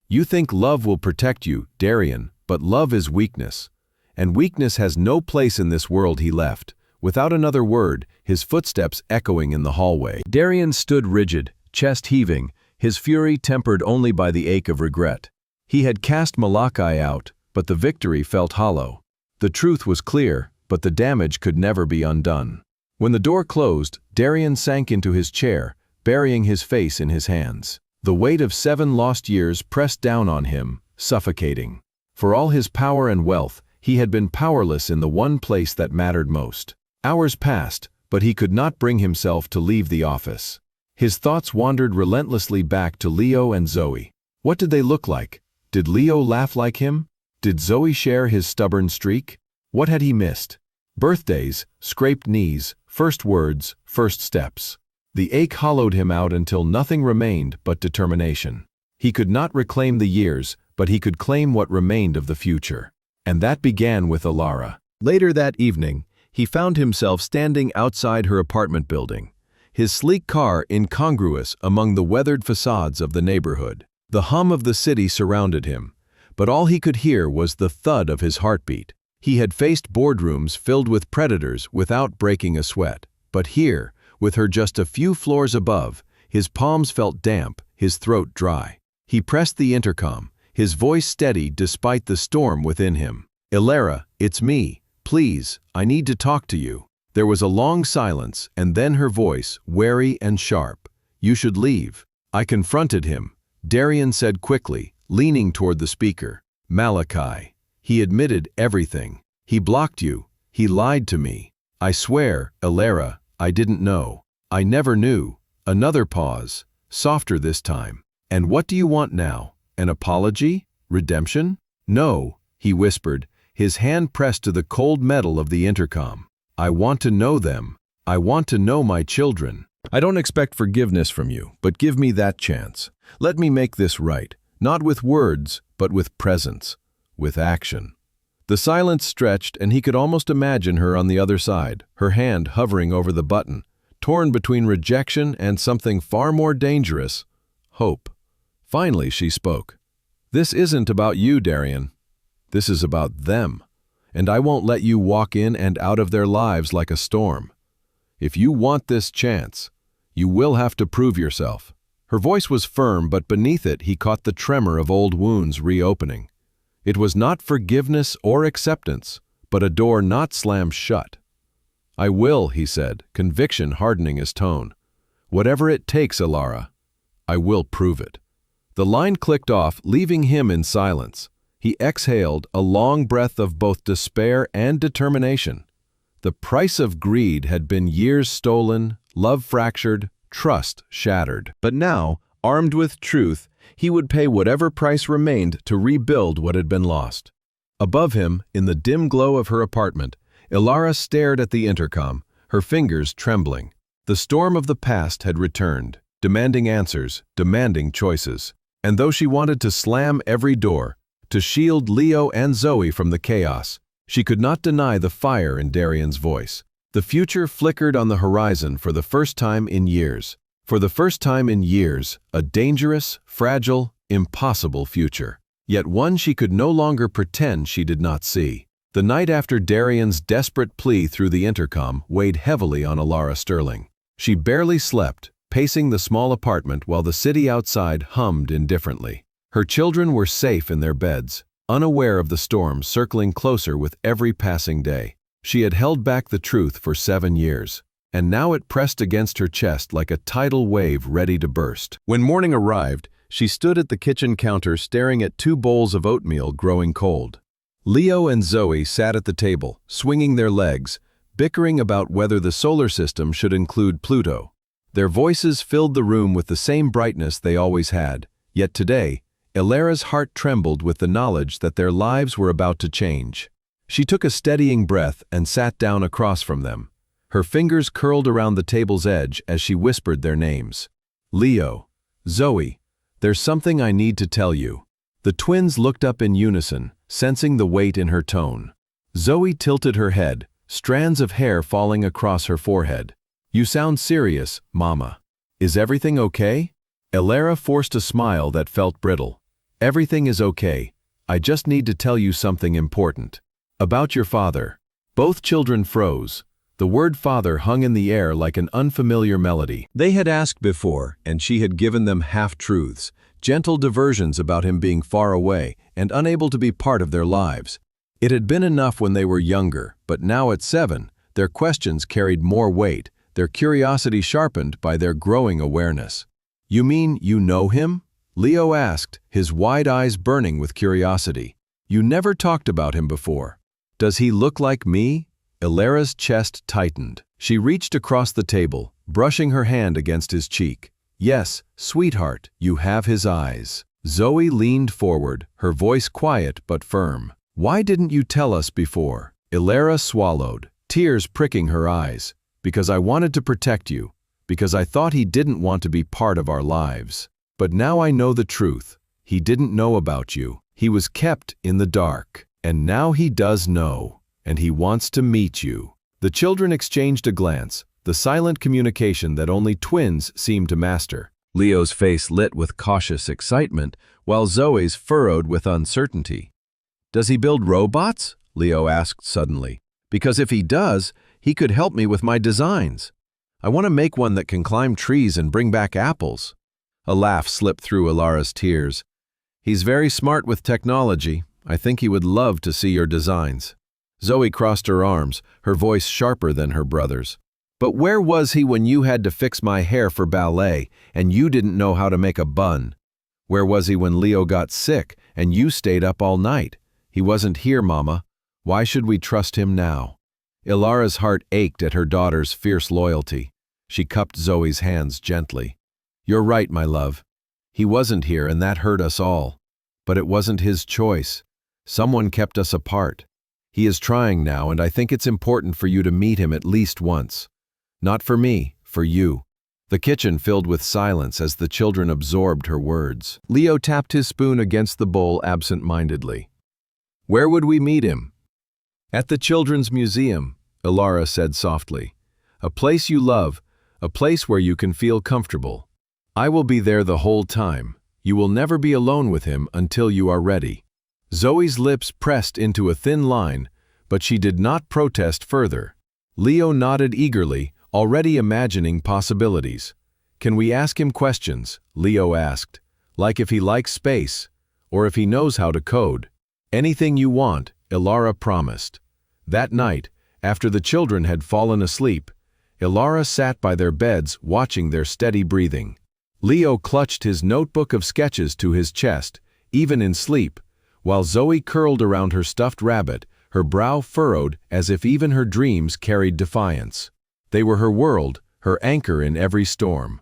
"You think love will protect you, Darian, but love is weakness. And weakness has no place in this world," he left. Without another word, his footsteps echoing in the hallway. Darian stood rigid, chest heaving, his fury tempered only by the ache of regret. He had cast Alexy out, but the victory felt hollow. The truth was clear, but the damage could never be undone. When the door closed, Darian sank into his chair, burying his face in his hands. The weight of 7 lost years pressed down on him, suffocating. For all his power and wealth, he had been powerless in the one place that mattered most. Hours passed, but he could not bring himself to leave the office. His thoughts wandered relentlessly back to Leo and Zoe. What did they look like? Did Leo laugh like him? Did Zoe share his stubborn streak? What had he missed? Birthdays, scraped knees, first words, first steps. The ache hollowed him out until nothing remained but determination. He could not reclaim the years, but he could claim what remained of the future. And that began with Alara. Later that evening, he found himself standing outside her apartment building, his sleek car incongruous among the weathered facades of the neighborhood. The hum of the city surrounded him, but all he could hear was the thud of his heartbeat. He had faced boardrooms filled with predators without breaking a sweat, but here, with her just a few floors above, his palms felt damp, his throat dry. He pressed the intercom, his voice steady despite the storm within him. "Alara, it's me. Please, I need to talk to you." There was a long silence, and then her voice, wary and sharp. "You should leave." "I confronted him," Darian said quickly, leaning toward the speaker. "Alexy. He admitted everything. He blocked you. He lied to me. I swear, Alara, I didn't know. I never knew." Another pause, softer this time. "And what do you want now? An apology? Redemption?" "No," he whispered, his hand pressed to the cold metal of the intercom. "I want to know them. I want to know my children. I don't expect forgiveness from you, but give me that chance. Let me make this right, not with words, but with presence, with action." The silence stretched, and he could almost imagine her on the other side, her hand hovering over the button, torn between rejection and something far more dangerous, hope. Finally, she spoke. "This isn't about you, Darian. This is about them, and I won't let you walk in and out of their lives like a storm. If you want this chance, you will have to prove yourself." Her voice was firm, but beneath it he caught the tremor of old wounds reopening. It was not forgiveness or acceptance, but a door not slammed shut. "I will," he said, conviction hardening his tone. "Whatever it takes, Alara, I will prove it." The line clicked off, leaving him in silence. He exhaled, a long breath of both despair and determination. The price of greed had been years stolen, love fractured, trust shattered. But now, armed with truth, he would pay whatever price remained to rebuild what had been lost. Above him, in the dim glow of her apartment, Alara stared at the intercom, her fingers trembling. The storm of the past had returned, demanding answers, demanding choices. And though she wanted to slam every door, to shield Leo and Zoe from the chaos, she could not deny the fire in Darian's voice. The future flickered on the horizon for the first time in years. For the first time in years, a dangerous, fragile, impossible future. Yet one she could no longer pretend she did not see. The night after Darian's desperate plea through the intercom weighed heavily on Alara Sterling. She barely slept, pacing the small apartment while the city outside hummed indifferently. Her children were safe in their beds, unaware of the storm circling closer with every passing day. She had held back the truth for 7 years, and now it pressed against her chest like a tidal wave ready to burst. When morning arrived, she stood at the kitchen counter staring at 2 bowls of oatmeal growing cold. Leo and Zoe sat at the table, swinging their legs, bickering about whether the solar system should include Pluto. Their voices filled the room with the same brightness they always had, yet today, Alara's heart trembled with the knowledge that their lives were about to change. She took a steadying breath and sat down across from them. Her fingers curled around the table's edge as she whispered their names. Leo, Zoe, there's something I need to tell you. The twins looked up in unison, sensing the weight in her tone. Zoe tilted her head, strands of hair falling across her forehead. You sound serious, Mama. Is everything okay? Elara forced a smile that felt brittle. Everything is okay. I just need to tell you something important. About your father. Both children froze. The word father hung in the air like an unfamiliar melody. They had asked before, and she had given them half-truths, gentle diversions about him being far away and unable to be part of their lives. It had been enough when they were younger, but now at 7, their questions carried more weight, their curiosity sharpened by their growing awareness. You mean you know him? Leo asked, his wide eyes burning with curiosity. You never talked about him before. Does he look like me? Elara's chest tightened. She reached across the table, brushing her hand against his cheek. Yes, sweetheart, you have his eyes. Zoe leaned forward, her voice quiet but firm. Why didn't you tell us before? Elara swallowed, tears pricking her eyes. Because I wanted to protect you. Because I thought he didn't want to be part of our lives. But now I know the truth. He didn't know about you. He was kept in the dark. And now he does know, and he wants to meet you. The children exchanged a glance, the silent communication that only twins seem to master. Leo's face lit with cautious excitement, while Zoe's furrowed with uncertainty. Does he build robots? Leo asked suddenly. Because if he does, he could help me with my designs. I want to make one that can climb trees and bring back apples. A laugh slipped through Elara's tears. He's very smart with technology. I think he would love to see your designs. Zoe crossed her arms, her voice sharper than her brother's. But where was he when you had to fix my hair for ballet and you didn't know how to make a bun? Where was he when Leo got sick and you stayed up all night? He wasn't here, Mama. Why should we trust him now? Elara's heart ached at her daughter's fierce loyalty. She cupped Zoe's hands gently. You're right, my love. He wasn't here and that hurt us all. But it wasn't his choice. Someone kept us apart. He is trying now, and I think it's important for you to meet him at least once. Not for me, for you. The kitchen filled with silence as the children absorbed her words. Leo tapped his spoon against the bowl absent-mindedly. Where would we meet him? At the Children's Museum, Elara said softly. A place you love, a place where you can feel comfortable. I will be there the whole time. You will never be alone with him until you are ready. Zoe's lips pressed into a thin line, but she did not protest further. Leo nodded eagerly, already imagining possibilities. Can we ask him questions? Leo asked. Like if he likes space, or if he knows how to code. Anything you want, Elara promised. That night, after the children had fallen asleep, Elara sat by their beds watching their steady breathing. Leo clutched his notebook of sketches to his chest, even in sleep, while Zoe curled around her stuffed rabbit, her brow furrowed as if even her dreams carried defiance. They were her world, her anchor in every storm.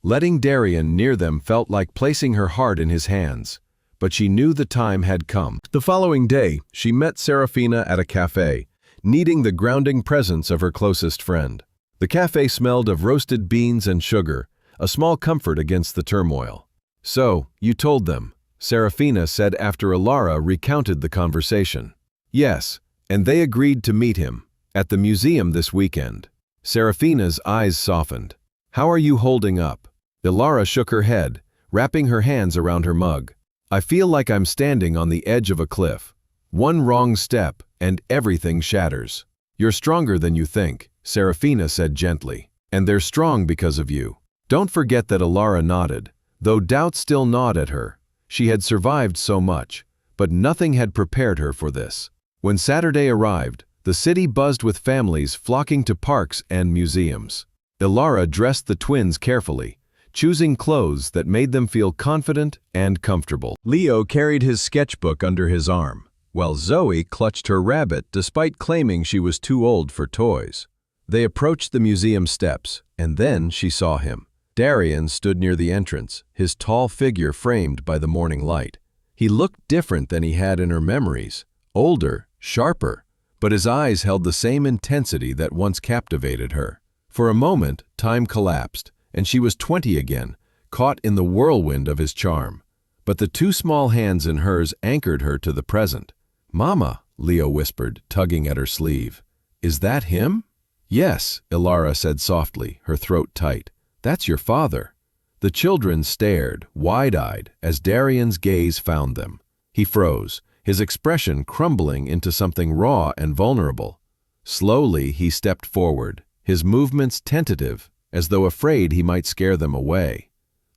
Letting Darian near them felt like placing her heart in his hands, but she knew the time had come. The following day, she met Serafina at a cafe, needing the grounding presence of her closest friend. The cafe smelled of roasted beans and sugar, a small comfort against the turmoil. So, you told them, Serafina said after Elara recounted the conversation. Yes, and they agreed to meet him at the museum this weekend. Serafina's eyes softened. How are you holding up? Elara shook her head, wrapping her hands around her mug. I feel like I'm standing on the edge of a cliff. One wrong step, and everything shatters. You're stronger than you think, Serafina said gently. And they're strong because of you. Don't forget that Elara nodded, though doubt still gnawed at her. She had survived so much, but nothing had prepared her for this. When Saturday arrived, the city buzzed with families flocking to parks and museums. Elara dressed the twins carefully, choosing clothes that made them feel confident and comfortable. Leo carried his sketchbook under his arm, while Zoe clutched her rabbit despite claiming she was too old for toys. They approached the museum steps, and then she saw him. Darian stood near the entrance, his tall figure framed by the morning light. He looked different than he had in her memories, older sharper, but his eyes held the same intensity that once captivated her. For a moment, time collapsed, and she was 20 again, caught in the whirlwind of his charm. But the two small hands in hers anchored her to the present. "Mama," Leo whispered, tugging at her sleeve. "Is that him?" "Yes," Ilara said softly, her throat tight. "That's your father." The children stared, wide-eyed, as Darian's gaze found them. He froze, his expression crumbling into something raw and vulnerable. Slowly, he stepped forward, his movements tentative, as though afraid he might scare them away.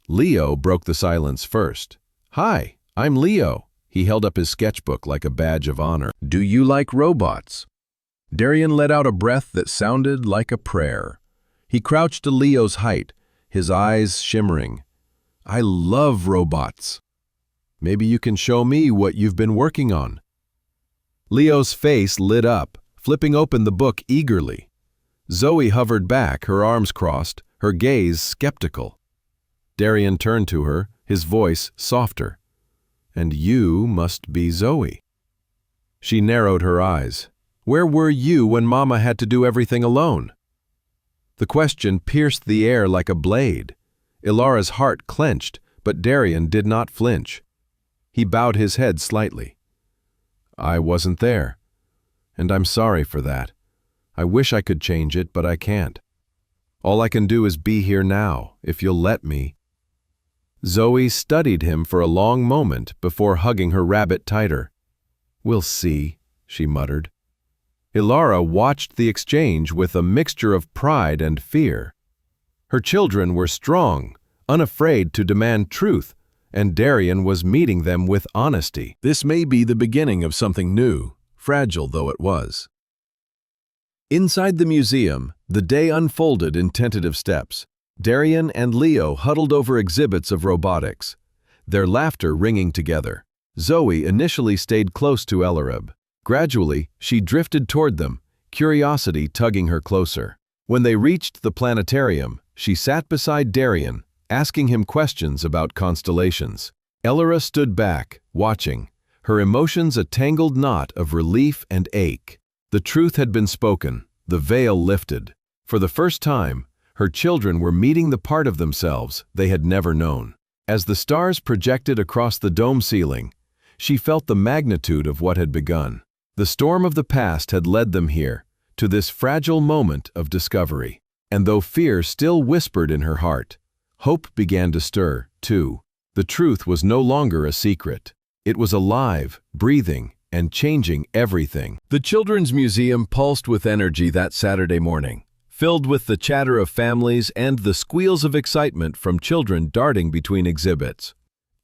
Leo broke the silence first. "Hi, I'm Leo." He held up his sketchbook like a badge of honor. "Do you like robots?" Darian let out a breath that sounded like a prayer. He crouched to Leo's height, his eyes shimmering. "I love robots." "Maybe you can show me what you've been working on." Leo's face lit up, flipping open the book eagerly. Zoe hovered back, her arms crossed, her gaze skeptical. Darian turned to her, his voice softer. "And you must be Zoe." She narrowed her eyes. "Where were you when Mama had to do everything alone?" The question pierced the air like a blade. Ilara's heart clenched, but Darian did not flinch. He bowed his head slightly. "I wasn't there, and I'm sorry for that. I wish I could change it, but I can't. All I can do is be here now, if you'll let me." Zoe studied him for a long moment before hugging her rabbit tighter. "We'll see," she muttered. Ilara watched the exchange with a mixture of pride and fear. Her children were strong, unafraid to demand truth, and Darian was meeting them with honesty. This may be the beginning of something new, fragile though it was. Inside the museum, the day unfolded in tentative steps. Darian and Leo huddled over exhibits of robotics, their laughter ringing together. Zoe initially stayed close to Elarib. Gradually, she drifted toward them, curiosity tugging her closer. When they reached the planetarium, she sat beside Darian, asking him questions about constellations. Elara stood back, watching, her emotions a tangled knot of relief and ache. The truth had been spoken, the veil lifted. For the first time, her children were meeting the part of themselves they had never known. As the stars projected across the dome ceiling, she felt the magnitude of what had begun. The storm of the past had led them here, to this fragile moment of discovery. And though fear still whispered in her heart, hope began to stir, too. The truth was no longer a secret. It was alive, breathing, and changing everything. The Children's Museum pulsed with energy that Saturday morning, filled with the chatter of families and the squeals of excitement from children darting between exhibits.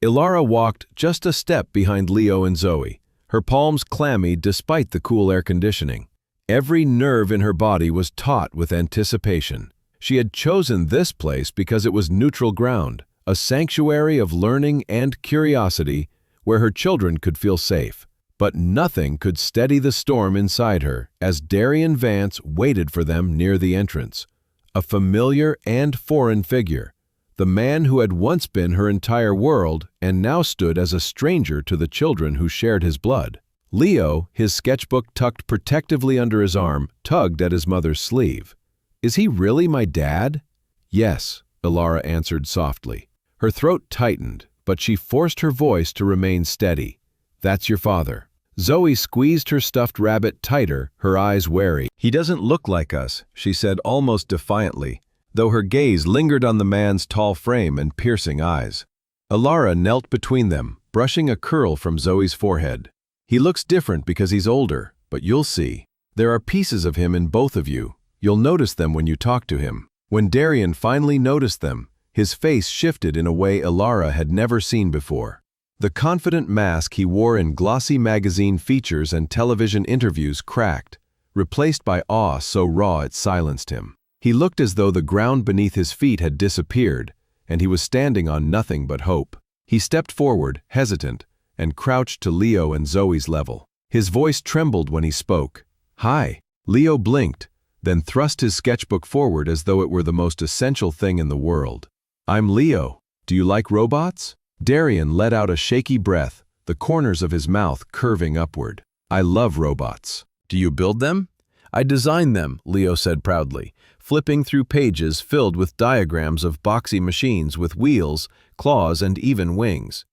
Ilara walked just a step behind Leo and Zoe, her palms clammy despite the cool air conditioning. Every nerve in her body was taut with anticipation. She had chosen this place because it was neutral ground, a sanctuary of learning and curiosity where her children could feel safe. But nothing could steady the storm inside her as Darian Vance waited for them near the entrance. A familiar and foreign figure, the man who had once been her entire world and now stood as a stranger to the children who shared his blood. Leo, his sketchbook tucked protectively under his arm, tugged at his mother's sleeve. "Is he really my dad?" "Yes," Ilara answered softly. Her throat tightened, but she forced her voice to remain steady. "That's your father." Zoe squeezed her stuffed rabbit tighter, her eyes wary. "He doesn't look like us," she said almost defiantly, though her gaze lingered on the man's tall frame and piercing eyes. Ilara knelt between them, brushing a curl from Zoe's forehead. "He looks different because he's older, but you'll see. There are pieces of him in both of you. You'll notice them when you talk to him." When Darian finally noticed them, his face shifted in a way Ilara had never seen before. The confident mask he wore in glossy magazine features and television interviews cracked, replaced by awe so raw it silenced him. He looked as though the ground beneath his feet had disappeared, and he was standing on nothing but hope. He stepped forward, hesitant, and crouched to Leo and Zoe's level. His voice trembled when he spoke. "Hi." Leo blinked, then thrust his sketchbook forward as though it were the most essential thing in the world. "I'm Leo. Do you like robots?" Darian let out a shaky breath, the corners of his mouth curving upward. I love robots. Do you build them? I design them, Leo said proudly, flipping through pages filled with diagrams of boxy machines with wheels, claws, and even wings.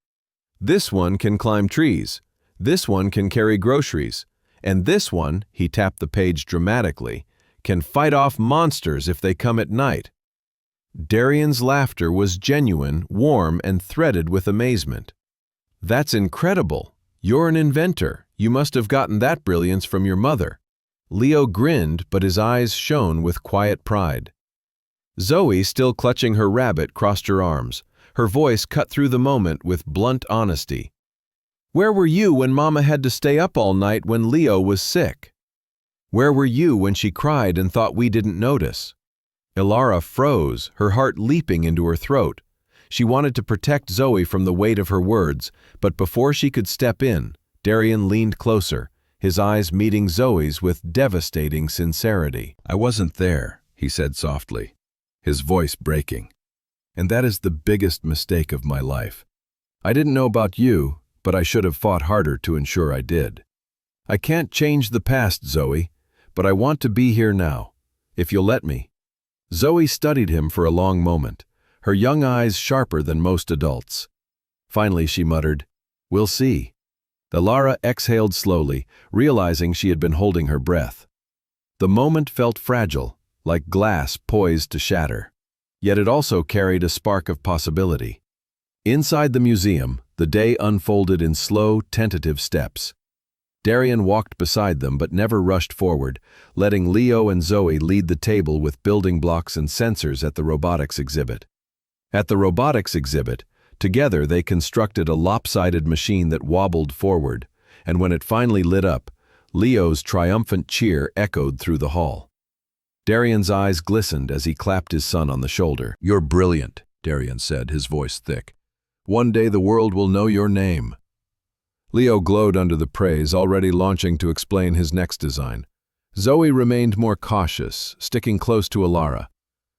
This one can climb trees. This one can carry groceries. And this one, he tapped the page dramatically, can fight off monsters if they come at night. Darian's laughter was genuine, warm, and threaded with amazement. That's incredible. You're an inventor. You must have gotten that brilliance from your mother. Leo grinned, but his eyes shone with quiet pride. Zoe, still clutching her rabbit, crossed her arms. Her voice cut through the moment with blunt honesty. Where were you when Mama had to stay up all night when Leo was sick? Where were you when she cried and thought we didn't notice? Ilara froze, her heart leaping into her throat. She wanted to protect Zoe from the weight of her words, but before she could step in, Darian leaned closer, his eyes meeting Zoe's with devastating sincerity. I wasn't there, he said softly, his voice breaking. And that is the biggest mistake of my life. I didn't know about you, but I should have fought harder to ensure I did. I can't change the past, Zoe, but I want to be here now, if you'll let me. Zoe studied him for a long moment, her young eyes sharper than most adults. Finally she muttered, "We'll see." Ilara exhaled slowly, realizing she had been holding her breath. The moment felt fragile, like glass poised to shatter. Yet it also carried a spark of possibility. Inside the museum, the day unfolded in slow, tentative steps. Darian walked beside them but never rushed forward, letting Leo and Zoe lead the table with building blocks and sensors at the robotics exhibit. At the robotics exhibit, together they constructed a lopsided machine that wobbled forward, and when it finally lit up, Leo's triumphant cheer echoed through the hall. Darian's eyes glistened as he clapped his son on the shoulder. "You're brilliant," Darian said, his voice thick. "One day the world will know your name." Leo glowed under the praise, already launching to explain his next design. Zoe remained more cautious, sticking close to Ilara.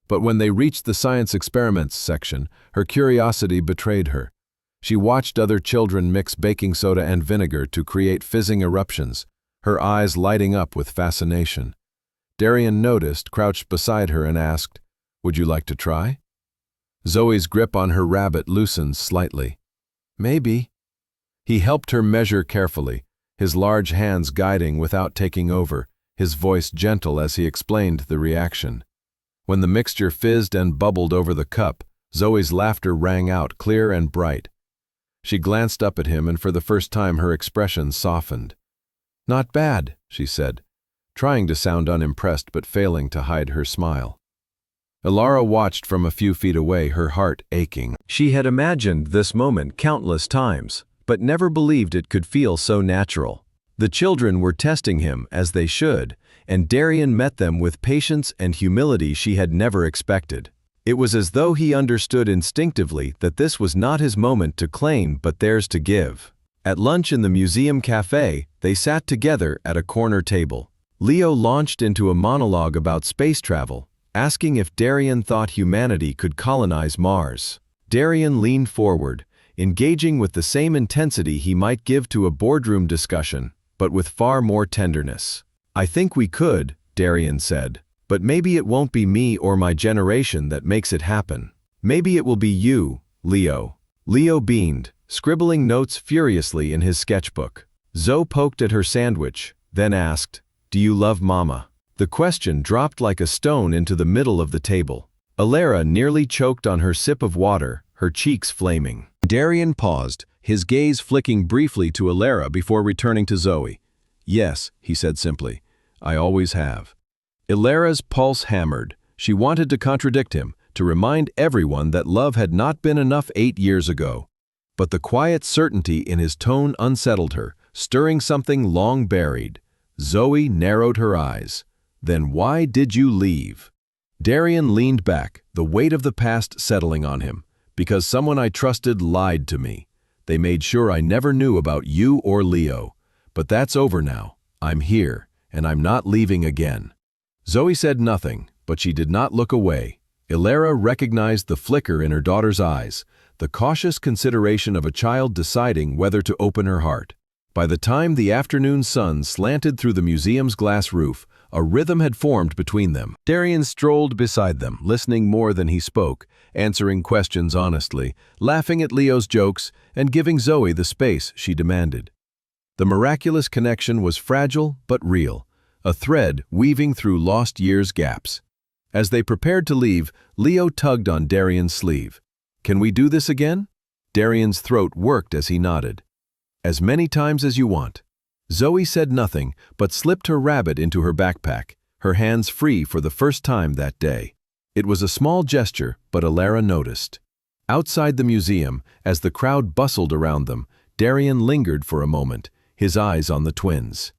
But when they reached the science experiments section, her curiosity betrayed her. She watched other children mix baking soda and vinegar to create fizzing eruptions, her eyes lighting up with fascination. Darian noticed, crouched beside her, and asked, "Would you like to try?" Zoe's grip on her rabbit loosened slightly. "Maybe." He helped her measure carefully, his large hands guiding without taking over, his voice gentle as he explained the reaction. When the mixture fizzed and bubbled over the cup, Zoe's laughter rang out clear and bright. She glanced up at him, and for the first time her expression softened. "Not bad," she said, trying to sound unimpressed but failing to hide her smile. Ilara watched from a few feet away, her heart aching. She had imagined this moment countless times, but never believed it could feel so natural. The children were testing him, as they should, and Darian met them with patience and humility she had never expected. It was as though he understood instinctively that this was not his moment to claim but theirs to give. At lunch in the museum cafe, they sat together at a corner table. Leo launched into a monologue about space travel, asking if Darian thought humanity could colonize Mars. Darian leaned forward, engaging with the same intensity he might give to a boardroom discussion, but with far more tenderness. "I think we could," Darian said, "but maybe it won't be me or my generation that makes it happen. Maybe it will be you, Leo." Leo beamed, scribbling notes furiously in his sketchbook. Zoe poked at her sandwich, then asked, "Do you love Mama?" The question dropped like a stone into the middle of the table. Ilara nearly choked on her sip of water, her cheeks flaming. Darian paused, his gaze flicking briefly to Ilara before returning to Zoe. "Yes," he said simply, "I always have." Ilara's pulse hammered. She wanted to contradict him, to remind everyone that love had not been enough 8 years ago. But the quiet certainty in his tone unsettled her, stirring something long buried. Zoe narrowed her eyes. "Then why did you leave?" Darian leaned back, the weight of the past settling on him. "Because someone I trusted lied to me. They made sure I never knew about you or Leo. But that's over now. I'm here, and I'm not leaving again." Zoe said nothing, but she did not look away. Ilara recognized the flicker in her daughter's eyes, the cautious consideration of a child deciding whether to open her heart. By the time the afternoon sun slanted through the museum's glass roof, a rhythm had formed between them. Darian strolled beside them, listening more than he spoke, answering questions honestly, laughing at Leo's jokes, and giving Zoe the space she demanded. The miraculous connection was fragile but real, a thread weaving through lost years' gaps. As they prepared to leave, Leo tugged on Darian's sleeve. "Can we do this again?" Darian's throat worked as he nodded. "As many times as you want." Zoe said nothing, but slipped her rabbit into her backpack, her hands free for the first time that day. It was a small gesture, but Alara noticed. Outside the museum, as the crowd bustled around them, Darian lingered for a moment, his eyes on the twins.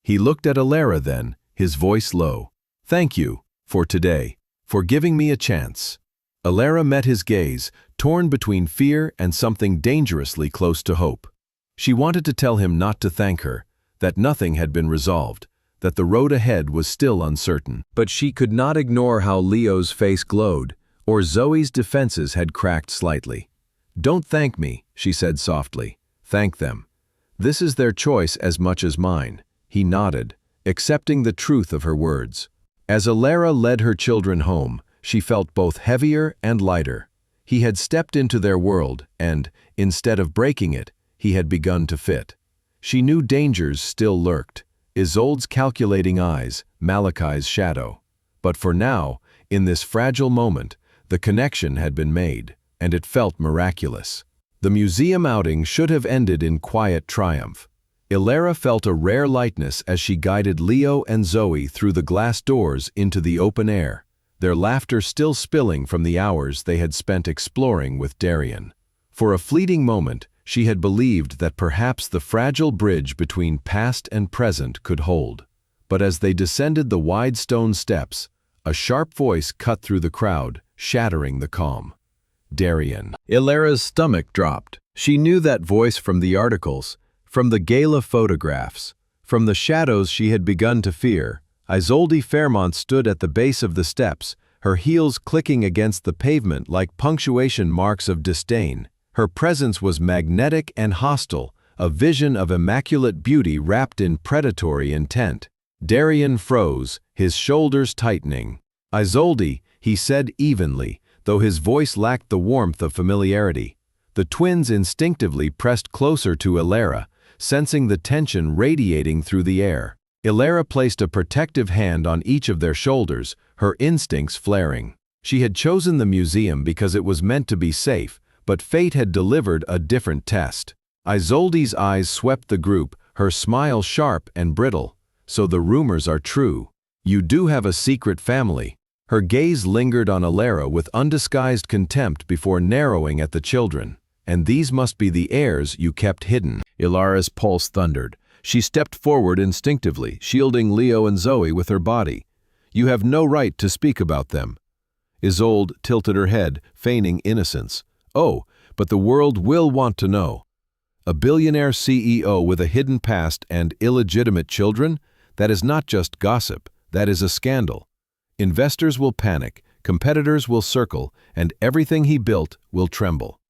He looked at Alara then, his voice low. "Thank you, for today, for giving me a chance." Alara met his gaze, torn between fear and something dangerously close to hope. She wanted to tell him not to thank her, that nothing had been resolved, that the road ahead was still uncertain. But she could not ignore how Leo's face glowed, or Zoe's defenses had cracked slightly. "Don't thank me," she said softly. "Thank them. This is their choice as much as mine." He nodded, accepting the truth of her words. As Alara led her children home, she felt both heavier and lighter. He had stepped into their world, and, instead of breaking it, he had begun to fit. She knew dangers still lurked, Isolde's calculating eyes, Malachi's shadow. But for now, in this fragile moment, the connection had been made, and it felt miraculous. The museum outing should have ended in quiet triumph. Alara felt a rare lightness as she guided Leo and Zoe through the glass doors into the open air, their laughter still spilling from the hours they had spent exploring with Darian. For a fleeting moment, she had believed that perhaps the fragile bridge between past and present could hold. But as they descended the wide stone steps, a sharp voice cut through the crowd, shattering the calm. "Darian." Alara's stomach dropped. She knew that voice from the articles, from the gala photographs, from the shadows she had begun to fear. Isolde Fairmont stood at the base of the steps, her heels clicking against the pavement like punctuation marks of disdain. Her presence was magnetic and hostile, a vision of immaculate beauty wrapped in predatory intent. Darian froze, his shoulders tightening. "Isolde," he said evenly, though his voice lacked the warmth of familiarity. The twins instinctively pressed closer to Alara, sensing the tension radiating through the air. Alara placed a protective hand on each of their shoulders, her instincts flaring. She had chosen the museum because it was meant to be safe, but fate had delivered a different test. Isolde's eyes swept the group, her smile sharp and brittle. "So the rumors are true. You do have a secret family." Her gaze lingered on Alara with undisguised contempt before narrowing at the children. "And these must be the heirs you kept hidden." Alara's pulse thundered. She stepped forward instinctively, shielding Leo and Zoe with her body. "You have no right to speak about them." Isolde tilted her head, feigning innocence. "Oh, but the world will want to know. A billionaire CEO with a hidden past and illegitimate children? That is not just gossip, that is a scandal. Investors will panic, competitors will circle, and everything he built will tremble."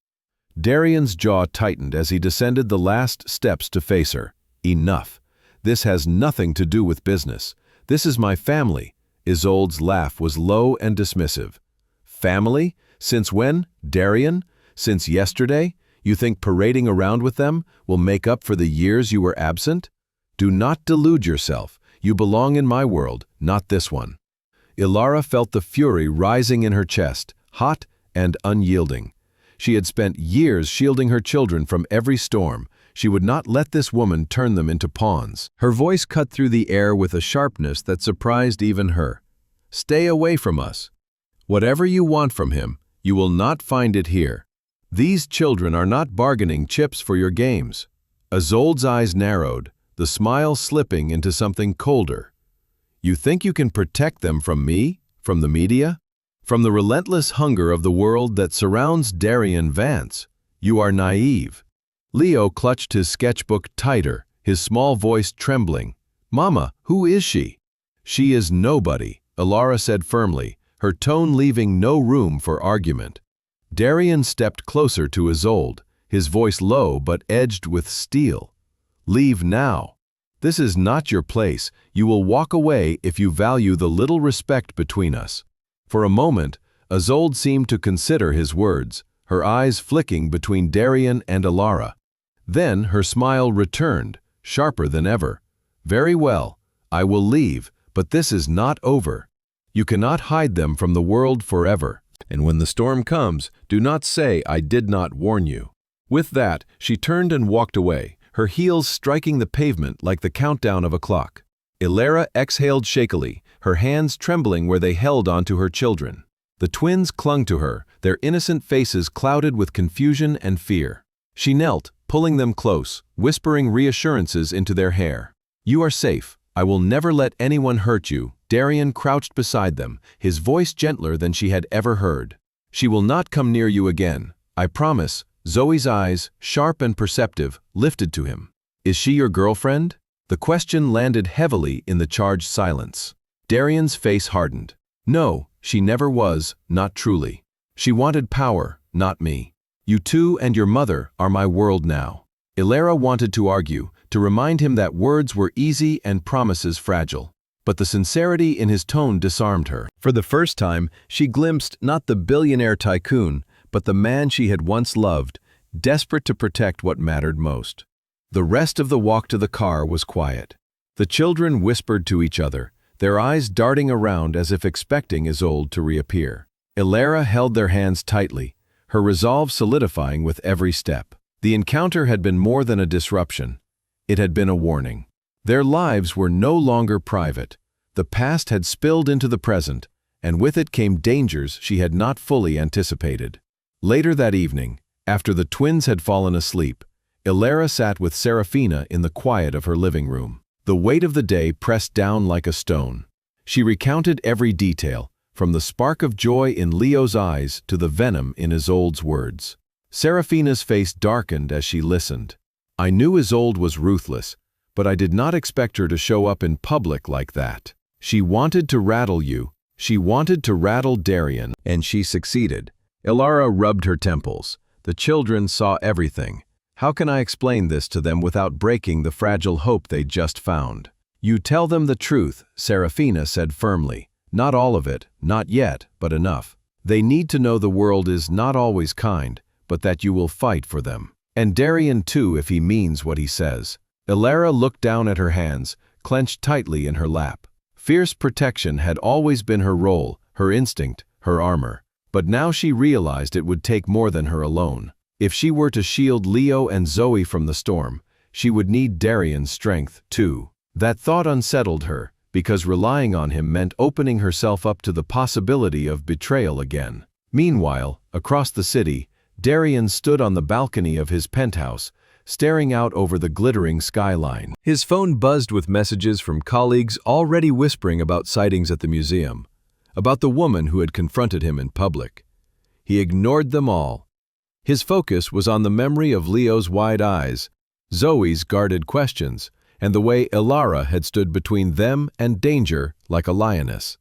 Darian's jaw tightened as he descended the last steps to face her. "Enough. This has nothing to do with business. This is my family." Isolde's laugh was low and dismissive. "Family? Since when, Darian? Since yesterday? You think parading around with them will make up for the years you were absent? Do not delude yourself. You belong in my world, not this one." Alara felt the fury rising in her chest, hot and unyielding. She had spent years shielding her children from every storm. She would not let this woman turn them into pawns. Her voice cut through the air with a sharpness that surprised even her. "Stay away from us. Whatever you want from him, you will not find it here. These children are not bargaining chips for your games." Isolde's eyes narrowed, the smile slipping into something colder. "You think you can protect them from me, from the media, from the relentless hunger of the world that surrounds Darian Vance? You are naive." Leo clutched his sketchbook tighter, his small voice trembling. "Mama, who is she?" "She is nobody," Alara said firmly, her tone leaving no room for argument. Darian stepped closer to Isolde, his voice low but edged with steel. Leave now. This is not your place. You will walk away if you value the little respect between us." For a moment, Isolde seemed to consider his words, her eyes flicking between Darian and Alara. Then her smile returned, sharper than ever. "Very well, I will leave, but this is not over. You cannot hide them from the world forever. And when the storm comes, do not say I did not warn you." With that, she turned and walked away, her heels striking the pavement like the countdown of a clock. Alara exhaled shakily, her hands trembling where they held onto her children. The twins clung to her, their innocent faces clouded with confusion and fear. She knelt, pulling them close, whispering reassurances into their hair. "You are safe. I will never let anyone hurt you." Darian crouched beside them, his voice gentler than she had ever heard. "She will not come near you again. I promise." Zoe's eyes, sharp and perceptive, lifted to him. "Is she your girlfriend?" The question landed heavily in the charged silence. Darian's face hardened. "No, she never was, not truly. She wanted power, not me. You two and your mother are my world now." Alara wanted to argue, to remind him that words were easy and promises fragile. But the sincerity in his tone disarmed her. For the first time, she glimpsed not the billionaire tycoon, but the man she had once loved, desperate to protect what mattered most. The rest of the walk to the car was quiet. The children whispered to each other, their eyes darting around as if expecting Isolde to reappear. Alara held their hands tightly, her resolve solidifying with every step. The encounter had been more than a disruption. It had been a warning. Their lives were no longer private. The past had spilled into the present, and with it came dangers she had not fully anticipated. Later that evening, after the twins had fallen asleep, Alara sat with Serafina in the quiet of her living room. The weight of the day pressed down like a stone. She recounted every detail, from the spark of joy in Leo's eyes to the venom in Isolde's words. Serafina's face darkened as she listened. "I knew Isolde was ruthless, but I did not expect her to show up in public like that. She wanted to rattle you. She wanted to rattle Darian, and she succeeded." Alara rubbed her temples. The children saw everything. How can I explain this to them without breaking the fragile hope they'd just found? "You tell them the truth," Serafina said firmly. "Not all of it, not yet, but enough. They need to know the world is not always kind, but that you will fight for them. And Darian too, if he means what he says." Alara looked down at her hands, clenched tightly in her lap. Fierce protection had always been her role, her instinct, her armor. But now she realized it would take more than her alone. If she were to shield Leo and Zoe from the storm, she would need Darian's strength, too. That thought unsettled her, because relying on him meant opening herself up to the possibility of betrayal again. Meanwhile, across the city, Darian stood on the balcony of his penthouse, staring out over the glittering skyline. His phone buzzed with messages from colleagues already whispering about sightings at the museum, about the woman who had confronted him in public. He ignored them all. His focus was on the memory of Leo's wide eyes, Zoe's guarded questions, and the way Alara had stood between them and danger like a lioness.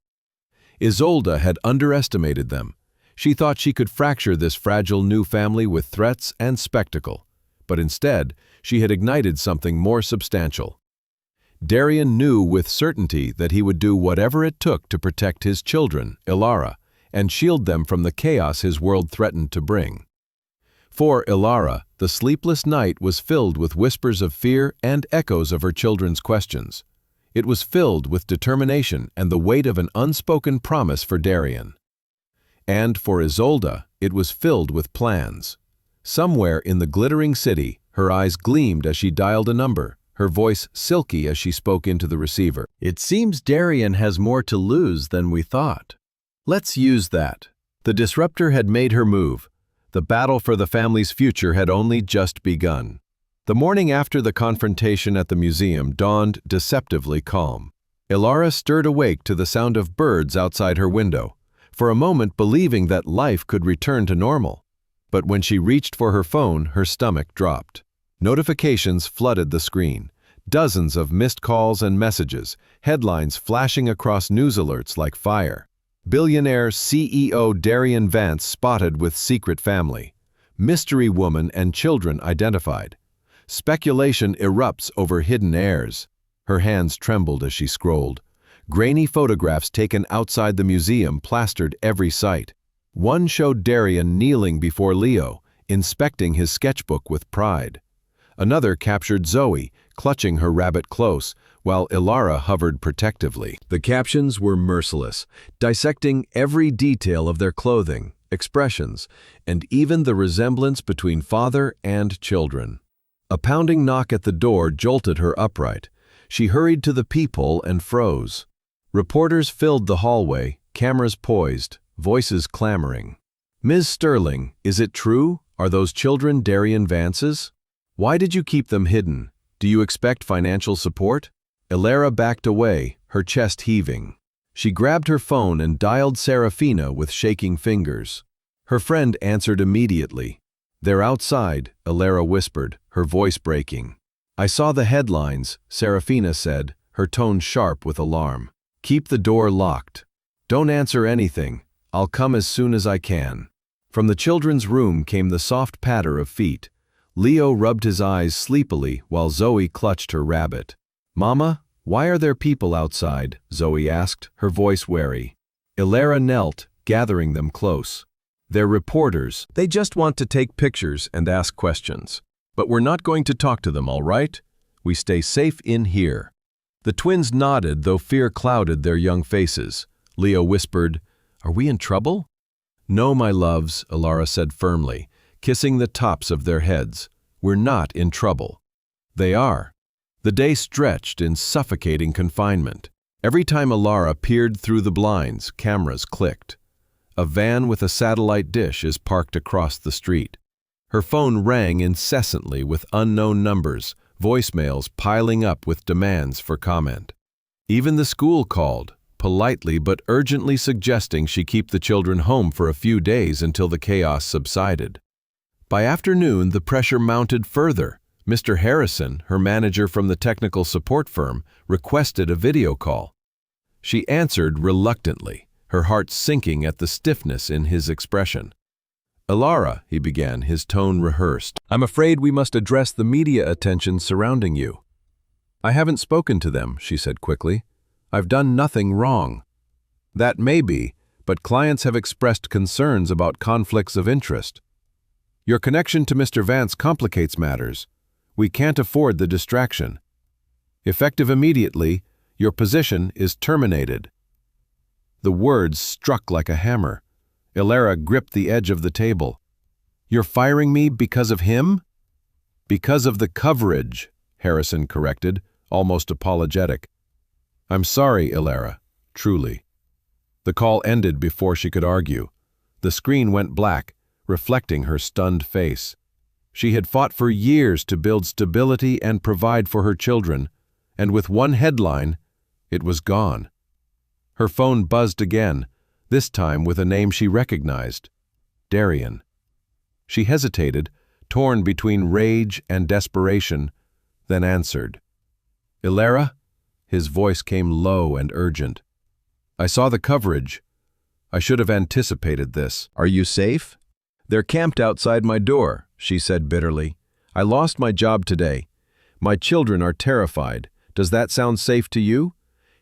Isolde had underestimated them. She thought she could fracture this fragile new family with threats and spectacle, but instead, she had ignited something more substantial. Darian knew with certainty that he would do whatever it took to protect his children, Alara, and shield them from the chaos his world threatened to bring. For Alara, the sleepless night was filled with whispers of fear and echoes of her children's questions. It was filled with determination and the weight of an unspoken promise for Darian. And for Isolde, it was filled with plans. Somewhere in the glittering city, her eyes gleamed as she dialed a number, her voice silky as she spoke into the receiver. "It seems Darian has more to lose than we thought. Let's use that." The disruptor had made her move. The battle for the family's future had only just begun. The morning after the confrontation at the museum dawned deceptively calm. Alara stirred awake to the sound of birds outside her window, for a moment believing that life could return to normal. But when she reached for her phone, her stomach dropped. Notifications flooded the screen. Dozens of missed calls and messages, headlines flashing across news alerts like fire. Billionaire CEO Darian Vance spotted with secret family. Mystery woman and children identified. Speculation erupts over hidden heirs. Her hands trembled as she scrolled. Grainy photographs taken outside the museum plastered every site. One showed Darian kneeling before Leo, inspecting his sketchbook with pride. Another captured Zoe, clutching her rabbit close, while Ilara hovered protectively. The captions were merciless, dissecting every detail of their clothing, expressions, and even the resemblance between father and children. A pounding knock at the door jolted her upright. She hurried to the peephole and froze. Reporters filled the hallway, cameras poised, voices clamoring. "Ms. Sterling, is it true? Are those children Darian Vance's? Why did you keep them hidden? Do you expect financial support?" Ilara backed away, her chest heaving. She grabbed her phone and dialed Serafina with shaking fingers. Her friend answered immediately. "They're outside," Ilara whispered, her voice breaking. "I saw the headlines," Serafina said, her tone sharp with alarm. "Keep the door locked. Don't answer anything. I'll come as soon as I can." From the children's room came the soft patter of feet. Leo rubbed his eyes sleepily while Zoe clutched her rabbit. "Mama, why are there people outside?" Zoe asked, her voice wary. Ilara knelt, gathering them close. "They're reporters. They just want to take pictures and ask questions. But we're not going to talk to them, all right? We stay safe in here." The twins nodded, though fear clouded their young faces. Leo whispered, "Are we in trouble?" "No, my loves," Ilara said firmly, kissing the tops of their heads. "We're not in trouble." They are. The day stretched in suffocating confinement. Every time Ilara peered through the blinds, cameras clicked. A van with a satellite dish is parked across the street. Her phone rang incessantly with unknown numbers, voicemails piling up with demands for comment. Even the school called, politely but urgently suggesting she keep the children home for a few days until the chaos subsided. By afternoon, the pressure mounted further. Mr. Harrison, her manager from the technical support firm, requested a video call. She answered reluctantly, her heart sinking at the stiffness in his expression. "Ilara," he began, his tone rehearsed, "I'm afraid we must address the media attention surrounding you." "I haven't spoken to them," she said quickly. "I've done nothing wrong." "That may be, but clients have expressed concerns about conflicts of interest. Your connection to Mr. Vance complicates matters. We can't afford the distraction. Effective immediately, your position is terminated." The words struck like a hammer. Ilara gripped the edge of the table. "You're firing me because of him?" "Because of the coverage," Harrison corrected, almost apologetic. "I'm sorry, Ilara, truly." The call ended before she could argue. The screen went black, reflecting her stunned face. She had fought for years to build stability and provide for her children, and with one headline, it was gone. Her phone buzzed again, this time with a name she recognized, Darian. She hesitated, torn between rage and desperation, then answered. "Ilara?" His voice came low and urgent. "I saw the coverage. I should have anticipated this. Are you safe?" "They're camped outside my door," she said bitterly. "I lost my job today. My children are terrified. Does that sound safe to you?"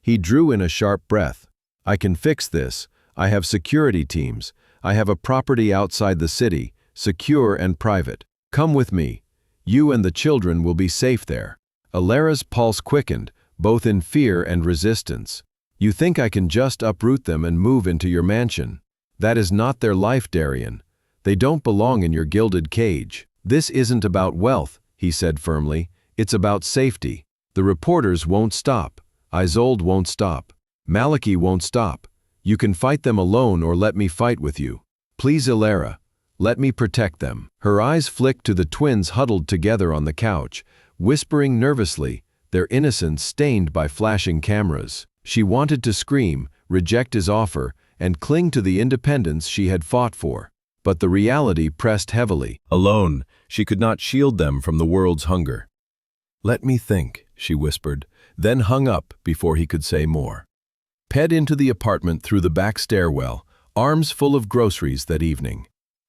He drew in a sharp breath. "I can fix this. I have security teams. I have a property outside the city, secure and private. Come with me. You and the children will be safe there." Ilara's pulse quickened, both in fear and resistance. "You think I can just uproot them and move into your mansion? That is not their life, Darian. They don't belong in your gilded cage." "This isn't about wealth," he said firmly. "It's about safety. The reporters won't stop. Isolde won't stop. Alexy won't stop. You can fight them alone or let me fight with you. Please, Ilara, let me protect them." Her eyes flicked to the twins huddled together on the couch, whispering nervously, their innocence stained by flashing cameras. She wanted to scream, reject his offer, and cling to the independence she had fought for. But the reality pressed heavily. Alone, she could not shield them from the world's hunger. "Let me think," she whispered, then hung up before he could say more. Ped into the apartment through the back stairwell, arms full of groceries that evening.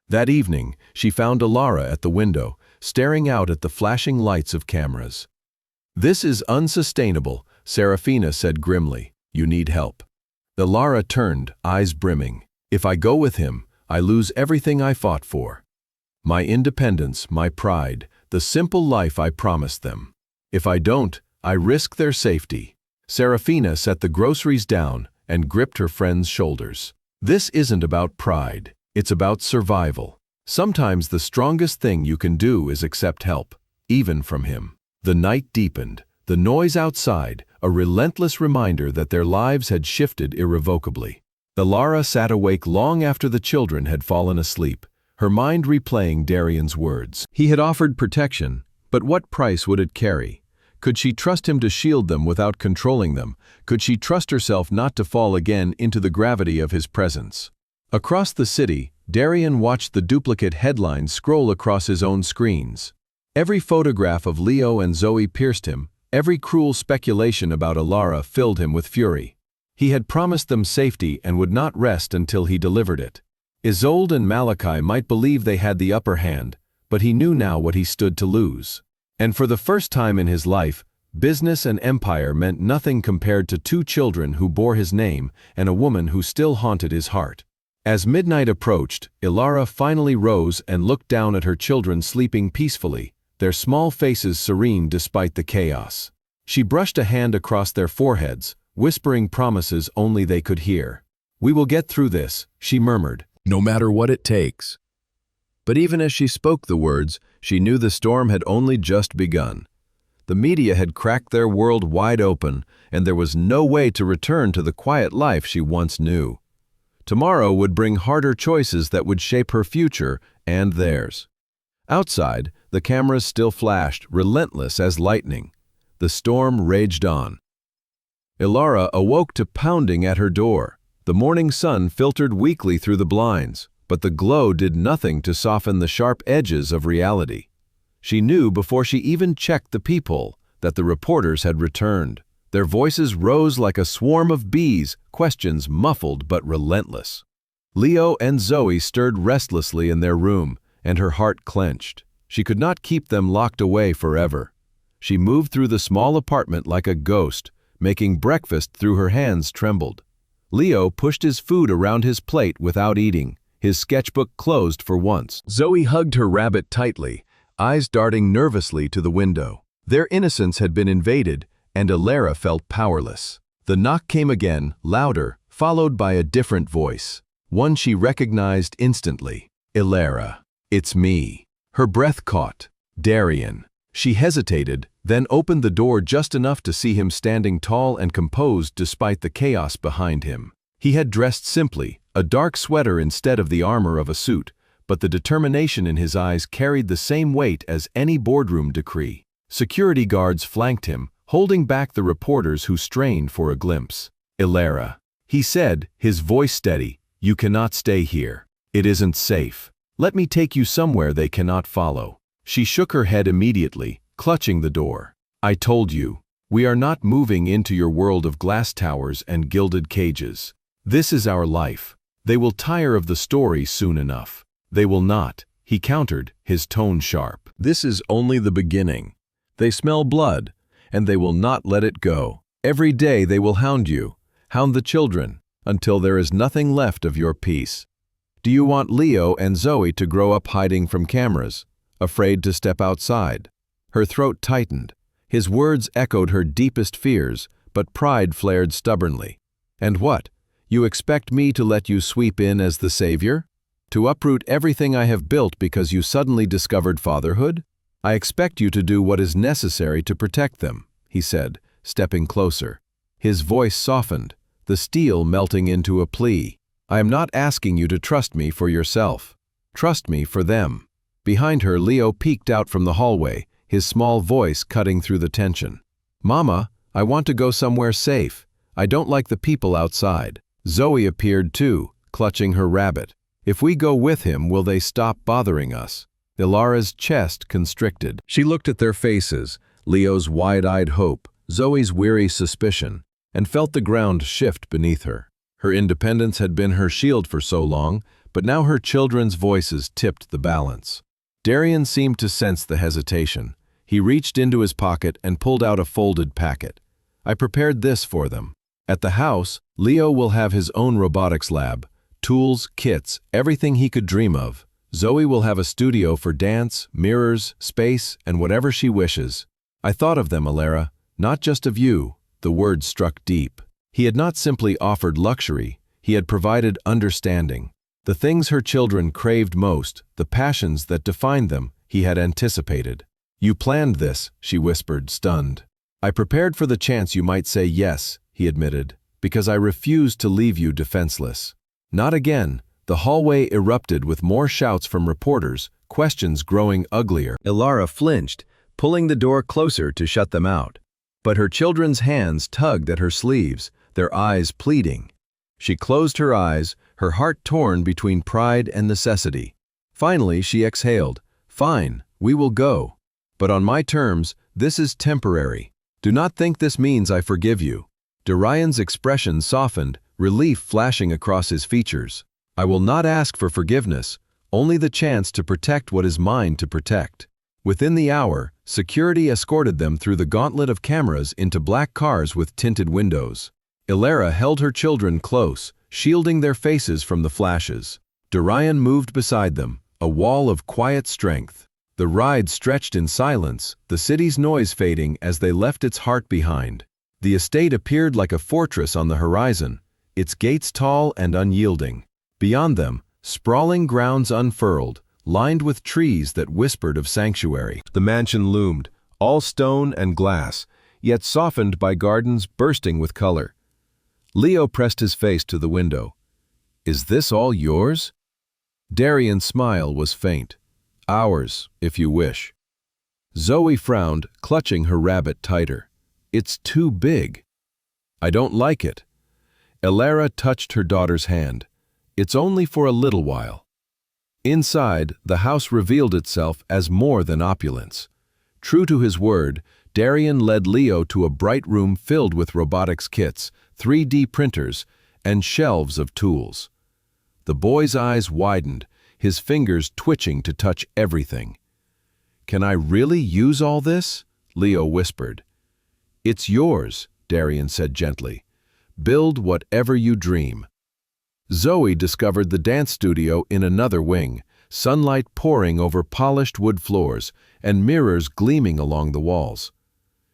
That evening, she found Ilara at the window, staring out at the flashing lights of cameras. "This is unsustainable," Serafina said grimly. "You need help." Ilara turned, eyes brimming. "If I go with him, I lose everything I fought for. My independence, my pride, the simple life I promised them. If I don't, I risk their safety." Serafina set the groceries down and gripped her friend's shoulders. "This isn't about pride. It's about survival. Sometimes the strongest thing you can do is accept help, even from him." The night deepened, the noise outside, a relentless reminder that their lives had shifted irrevocably. Ilara sat awake long after the children had fallen asleep, her mind replaying Darian's words. He had offered protection, but what price would it carry? Could she trust him to shield them without controlling them? Could she trust herself not to fall again into the gravity of his presence? Across the city, Darian watched the duplicate headlines scroll across his own screens. Every photograph of Leo and Zoe pierced him, every cruel speculation about Ilara filled him with fury. He had promised them safety and would not rest until he delivered it. Isolde and Malachi might believe they had the upper hand, but he knew now what he stood to lose. And for the first time in his life, business and empire meant nothing compared to two children who bore his name and a woman who still haunted his heart. As midnight approached, Ilara finally rose and looked down at her children sleeping peacefully, their small faces serene despite the chaos. She brushed a hand across their foreheads, whispering promises only they could hear. "We will get through this," she murmured, "no matter what it takes." But even as she spoke the words, she knew the storm had only just begun. The media had cracked their world wide open, and there was no way to return to the quiet life she once knew. Tomorrow would bring harder choices that would shape her future and theirs. Outside, the cameras still flashed, relentless as lightning. The storm raged on. Ilara awoke to pounding at her door. The morning sun filtered weakly through the blinds, but the glow did nothing to soften the sharp edges of reality. She knew before she even checked the peephole that the reporters had returned. Their voices rose like a swarm of bees, questions muffled but relentless. Leo and Zoe stirred restlessly in their room, and her heart clenched. She could not keep them locked away forever. She moved through the small apartment like a ghost, making breakfast through her hands trembled. Leo pushed his food around his plate without eating, his sketchbook closed for once. Zoe hugged her rabbit tightly, eyes darting nervously to the window. Their innocence had been invaded, and Ilara felt powerless. The knock came again, louder, followed by a different voice, one she recognized instantly. "Ilara, it's me." Her breath caught. "Darian." She hesitated, then opened the door just enough to see him standing tall and composed despite the chaos behind him. He had dressed simply, a dark sweater instead of the armor of a suit, but the determination in his eyes carried the same weight as any boardroom decree. Security guards flanked him, holding back the reporters who strained for a glimpse. "Ilara," he said, his voice steady, "you cannot stay here. It isn't safe. Let me take you somewhere they cannot follow." She shook her head immediately, clutching the door. "I told you, we are not moving into your world of glass towers and gilded cages. This is our life. They will tire of the story soon enough." "They will not," he countered, his tone sharp. "This is only the beginning. They smell blood, and they will not let it go. Every day they will hound you, hound the children, until there is nothing left of your peace. Do you want Leo and Zoe to grow up hiding from cameras, afraid to step outside?" Her throat tightened. His words echoed her deepest fears, but pride flared stubbornly. "And what? You expect me to let you sweep in as the savior? To uproot everything I have built because you suddenly discovered fatherhood? I expect you to do what is necessary to protect them," he said, stepping closer. His voice softened, the steel melting into a plea. "I am not asking you to trust me for yourself. Trust me for them." Behind her, Leo peeked out from the hallway, his small voice cutting through the tension. "Mama, I want to go somewhere safe. I don't like the people outside." Zoe appeared too, clutching her rabbit. "If we go with him, will they stop bothering us?" Ilara's chest constricted. She looked at their faces, Leo's wide-eyed hope, Zoe's weary suspicion, and felt the ground shift beneath her. Her independence had been her shield for so long, but now her children's voices tipped the balance. Darian seemed to sense the hesitation. He reached into his pocket and pulled out a folded packet. I prepared this for them. At the house, Leo will have his own robotics lab, tools, kits, everything he could dream of. Zoe will have a studio for dance, mirrors, space, and whatever she wishes. I thought of them, Alara, not just of you. The word struck deep. He had not simply offered luxury, he had provided understanding. The things her children craved most, the passions that defined them, he had anticipated. You planned this, she whispered, stunned. I prepared for the chance you might say yes, he admitted, because I refused to leave you defenseless. Not again. The hallway erupted with more shouts from reporters, questions growing uglier. Alara flinched, pulling the door closer to shut them out. But her children's hands tugged at her sleeves, their eyes pleading. She closed her eyes, her heart torn between pride and necessity. Finally, she exhaled. Fine, we will go. But on my terms, this is temporary. Do not think this means I forgive you. Darian's expression softened, relief flashing across his features. I will not ask for forgiveness, only the chance to protect what is mine to protect. Within the hour, security escorted them through the gauntlet of cameras into black cars with tinted windows. Alara held her children close, shielding their faces from the flashes. Darian moved beside them, a wall of quiet strength. The ride stretched in silence, the city's noise fading as they left its heart behind. The estate appeared like a fortress on the horizon, its gates tall and unyielding. Beyond them, sprawling grounds unfurled, lined with trees that whispered of sanctuary. The mansion loomed, all stone and glass, yet softened by gardens bursting with color. Leo pressed his face to the window. Is this all yours? Darian's smile was faint. Ours, if you wish. Zoe frowned, clutching her rabbit tighter. It's too big. I don't like it. Alara touched her daughter's hand. It's only for a little while. Inside, the house revealed itself as more than opulence. True to his word, Darian led Leo to a bright room filled with robotics kits, 3D printers, and shelves of tools. The boy's eyes widened, his fingers twitching to touch everything. Can I really use all this? Leo whispered. It's yours, Darian said gently. Build whatever you dream. Zoe discovered the dance studio in another wing, sunlight pouring over polished wood floors and mirrors gleaming along the walls.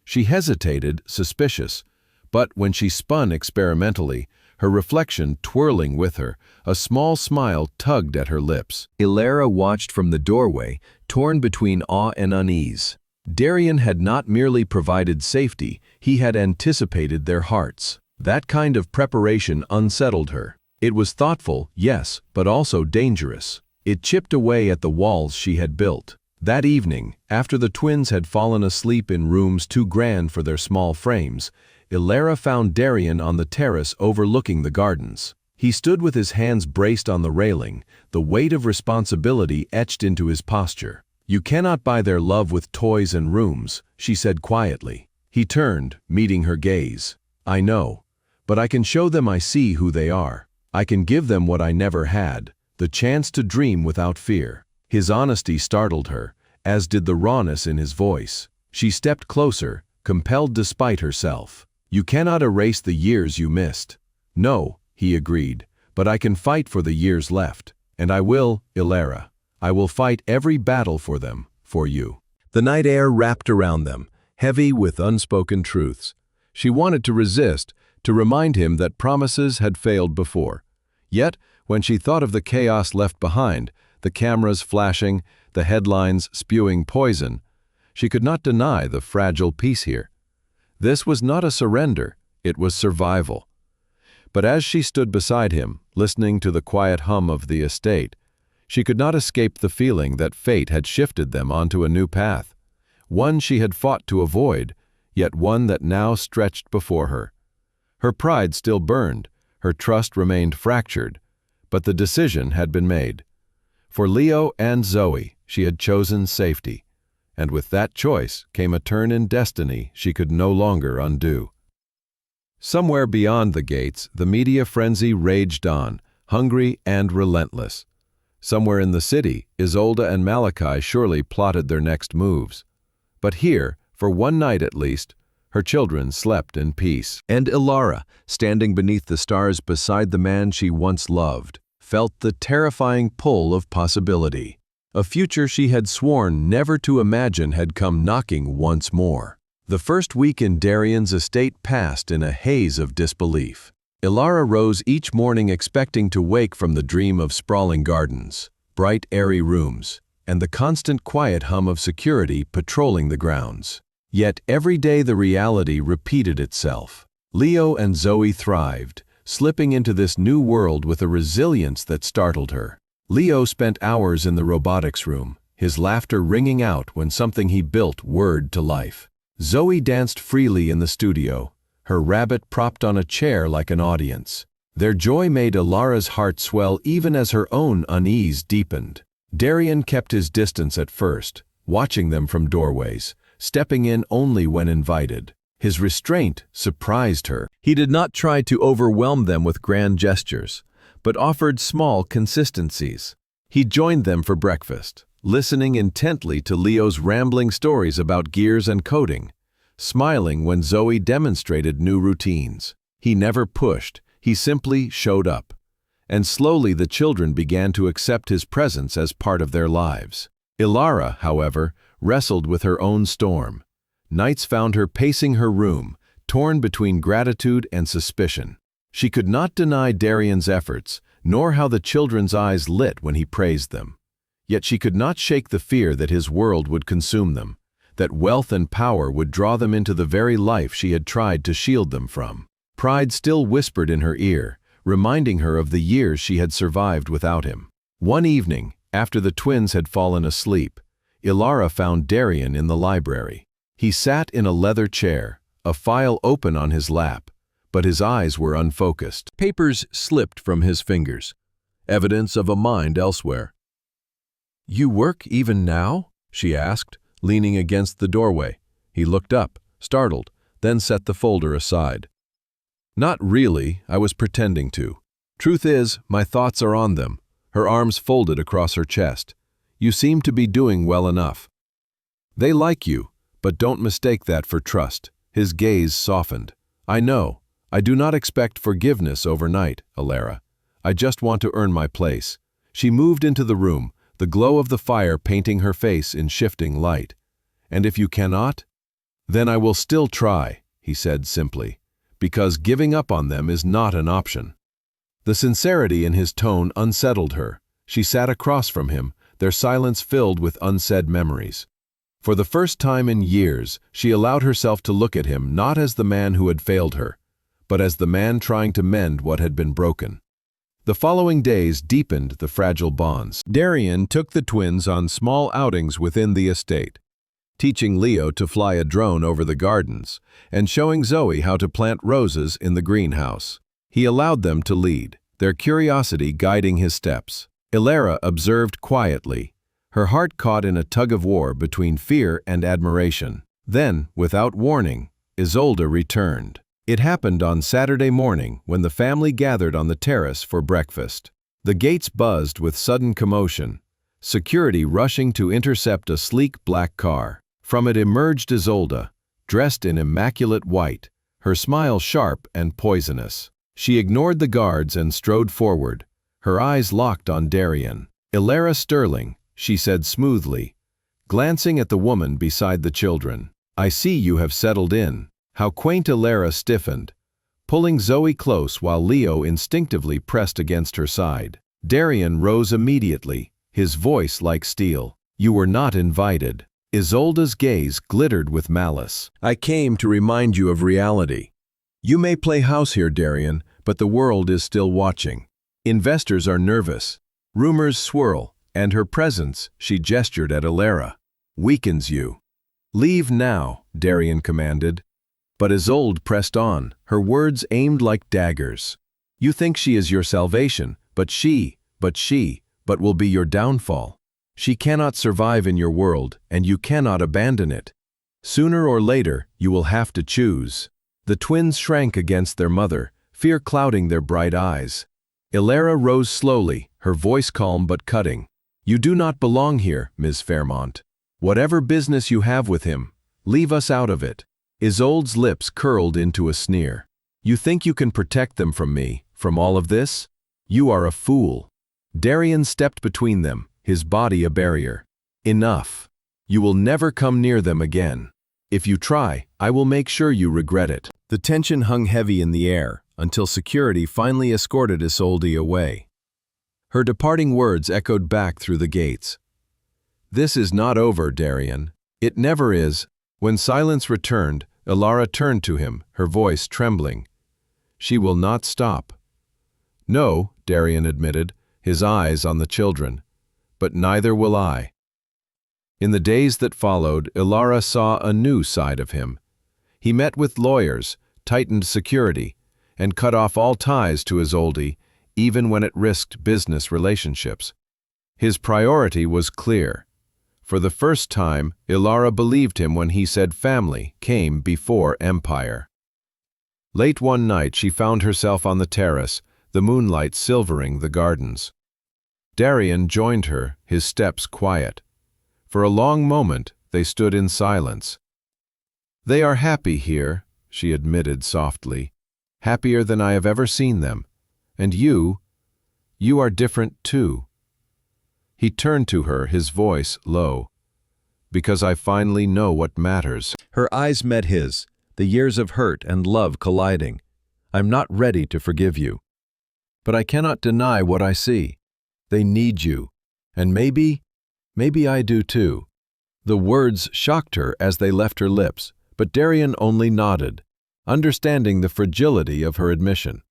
She hesitated, suspicious, but when she spun experimentally, her reflection twirling with her, a small smile tugged at her lips. Alara watched from the doorway, torn between awe and unease. Darian had not merely provided safety, he had anticipated their hearts. That kind of preparation unsettled her. It was thoughtful, yes, but also dangerous. It chipped away at the walls she had built. That evening, after the twins had fallen asleep in rooms too grand for their small frames, Alara found Darian on the terrace overlooking the gardens. He stood with his hands braced on the railing, the weight of responsibility etched into his posture. You cannot buy their love with toys and rooms, she said quietly. He turned, meeting her gaze. I know, but I can show them I see who they are. I can give them what I never had, the chance to dream without fear. His honesty startled her, as did the rawness in his voice. She stepped closer, compelled despite herself. You cannot erase the years you missed. No, he agreed, but I can fight for the years left. And I will, Alara. I will fight every battle for them, for you. The night air wrapped around them, heavy with unspoken truths. She wanted to resist, to remind him that promises had failed before. Yet, when she thought of the chaos left behind, the cameras flashing, the headlines spewing poison, she could not deny the fragile peace here. This was not a surrender, it was survival. But as she stood beside him, listening to the quiet hum of the estate, she could not escape the feeling that fate had shifted them onto a new path, one she had fought to avoid, yet one that now stretched before her. Her pride still burned, her trust remained fractured, but the decision had been made. For Leo and Zoe, she had chosen safety, and with that choice came a turn in destiny she could no longer undo. Somewhere beyond the gates, the media frenzy raged on, hungry and relentless. Somewhere in the city, Isolde and Malachi surely plotted their next moves. But here, for one night at least, her children slept in peace. And Ilara, standing beneath the stars beside the man she once loved, felt the terrifying pull of possibility. A future she had sworn never to imagine had come knocking once more. The first week in Darian's estate passed in a haze of disbelief. Ilara rose each morning expecting to wake from the dream of sprawling gardens, bright airy rooms, and the constant quiet hum of security patrolling the grounds. Yet every day the reality repeated itself. Leo and Zoe thrived, slipping into this new world with a resilience that startled her. Leo spent hours in the robotics room, his laughter ringing out when something he built whirred to life. Zoe danced freely in the studio, her rabbit propped on a chair like an audience. Their joy made Ilara's heart swell even as her own unease deepened. Darian kept his distance at first, watching them from doorways, stepping in only when invited. His restraint surprised her. He did not try to overwhelm them with grand gestures, but offered small consistencies. He joined them for breakfast, listening intently to Leo's rambling stories about gears and coding, smiling when Zoe demonstrated new routines. He never pushed, he simply showed up. And slowly the children began to accept his presence as part of their lives. Ilara, however, wrestled with her own storm. Nights found her pacing her room, torn between gratitude and suspicion. She could not deny Darian's efforts, nor how the children's eyes lit when he praised them. Yet she could not shake the fear that his world would consume them, that wealth and power would draw them into the very life she had tried to shield them from. Pride still whispered in her ear, reminding her of the years she had survived without him. One evening, after the twins had fallen asleep, Ilara found Darian in the library. He sat in a leather chair, a file open on his lap, but his eyes were unfocused. Papers slipped from his fingers, evidence of a mind elsewhere. "You work even now?" she asked, leaning against the doorway. He looked up, startled, then set the folder aside. "Not really, I was pretending to. Truth is, my thoughts are on them." Her arms folded across her chest. "You seem to be doing well enough. They like you, but don't mistake that for trust." His gaze softened. "I know. I do not expect forgiveness overnight, Ilara. I just want to earn my place." She moved into the room, the glow of the fire painting her face in shifting light. "And if you cannot, then I will still try," he said simply, "because giving up on them is not an option." The sincerity in his tone unsettled her. She sat across from him, their silence filled with unsaid memories. For the first time in years, she allowed herself to look at him not as the man who had failed her, but as the man trying to mend what had been broken. The following days deepened the fragile bonds. Darian took the twins on small outings within the estate, teaching Leo to fly a drone over the gardens and showing Zoe how to plant roses in the greenhouse. He allowed them to lead, their curiosity guiding his steps. Ilara observed quietly, her heart caught in a tug-of-war between fear and admiration. Then, without warning, Isolde returned. It happened on Saturday morning when the family gathered on the terrace for breakfast. The gates buzzed with sudden commotion, security rushing to intercept a sleek black car. From it emerged Isolde, dressed in immaculate white, her smile sharp and poisonous. She ignored the guards and strode forward, her eyes locked on Darian. "Ilara Sterling," she said smoothly, glancing at the woman beside the children. "I see you have settled in." How quaint. Ilara stiffened, pulling Zoe close while Leo instinctively pressed against her side. Darian rose immediately, his voice like steel. "You were not invited." Isolde's gaze glittered with malice. "I came to remind you of reality. You may play house here, Darian, but the world is still watching. Investors are nervous. Rumors swirl, and her presence," she gestured at Ilara, "weakens you." "Leave now," Darian commanded. But Isolde pressed on, her words aimed like daggers. "You think she is your salvation, but will be your downfall. She cannot survive in your world, and you cannot abandon it. Sooner or later, you will have to choose." The twins shrank against their mother, fear clouding their bright eyes. Ilara rose slowly, her voice calm but cutting. "You do not belong here, Ms. Fairmont. Whatever business you have with him, leave us out of it." Isolde's lips curled into a sneer. "You think you can protect them from me, from all of this? You are a fool." Darien stepped between them, his body a barrier. "Enough. You will never come near them again. If you try, I will make sure you regret it." The tension hung heavy in the air, until security finally escorted Isolde away. Her departing words echoed back through the gates. "This is not over, Darien. It never is." When silence returned, Ilara turned to him, her voice trembling. "She will not stop." "No," Darien admitted, his eyes on the children. "But neither will I." In the days that followed, Ilara saw a new side of him. He met with lawyers, tightened security, and cut off all ties to Isolde, even when it risked business relationships. His priority was clear. For the first time, Ilara believed him when he said family came before empire. Late one night, she found herself on the terrace, the moonlight silvering the gardens. Darien joined her, his steps quiet. For a long moment, they stood in silence. "They are happy here," she admitted softly. "Happier than I have ever seen them. And you are different too." He turned to her, his voice low. "Because I finally know what matters." Her eyes met his, the years of hurt and love colliding. "I'm not ready to forgive you. But I cannot deny what I see. They need you. And maybe I do too." The words shocked her as they left her lips, but Darien only nodded, understanding the fragility of her admission.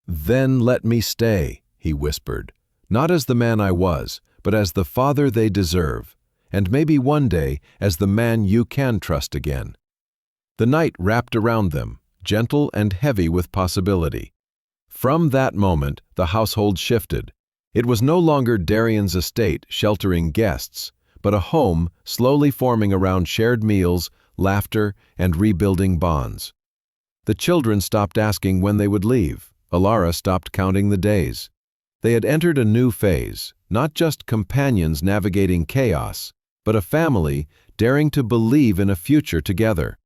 "Then let me stay," he whispered, "not as the man I was, but as the father they deserve, and maybe one day as the man you can trust again." The night wrapped around them, gentle and heavy with possibility. From that moment, the household shifted. It was no longer Darien's estate sheltering guests, but a home slowly forming around shared meals, laughter, and rebuilding bonds. The children stopped asking when they would leave. Ilara stopped counting the days. They had entered a new phase, not just companions navigating chaos, but a family daring to believe in a future together.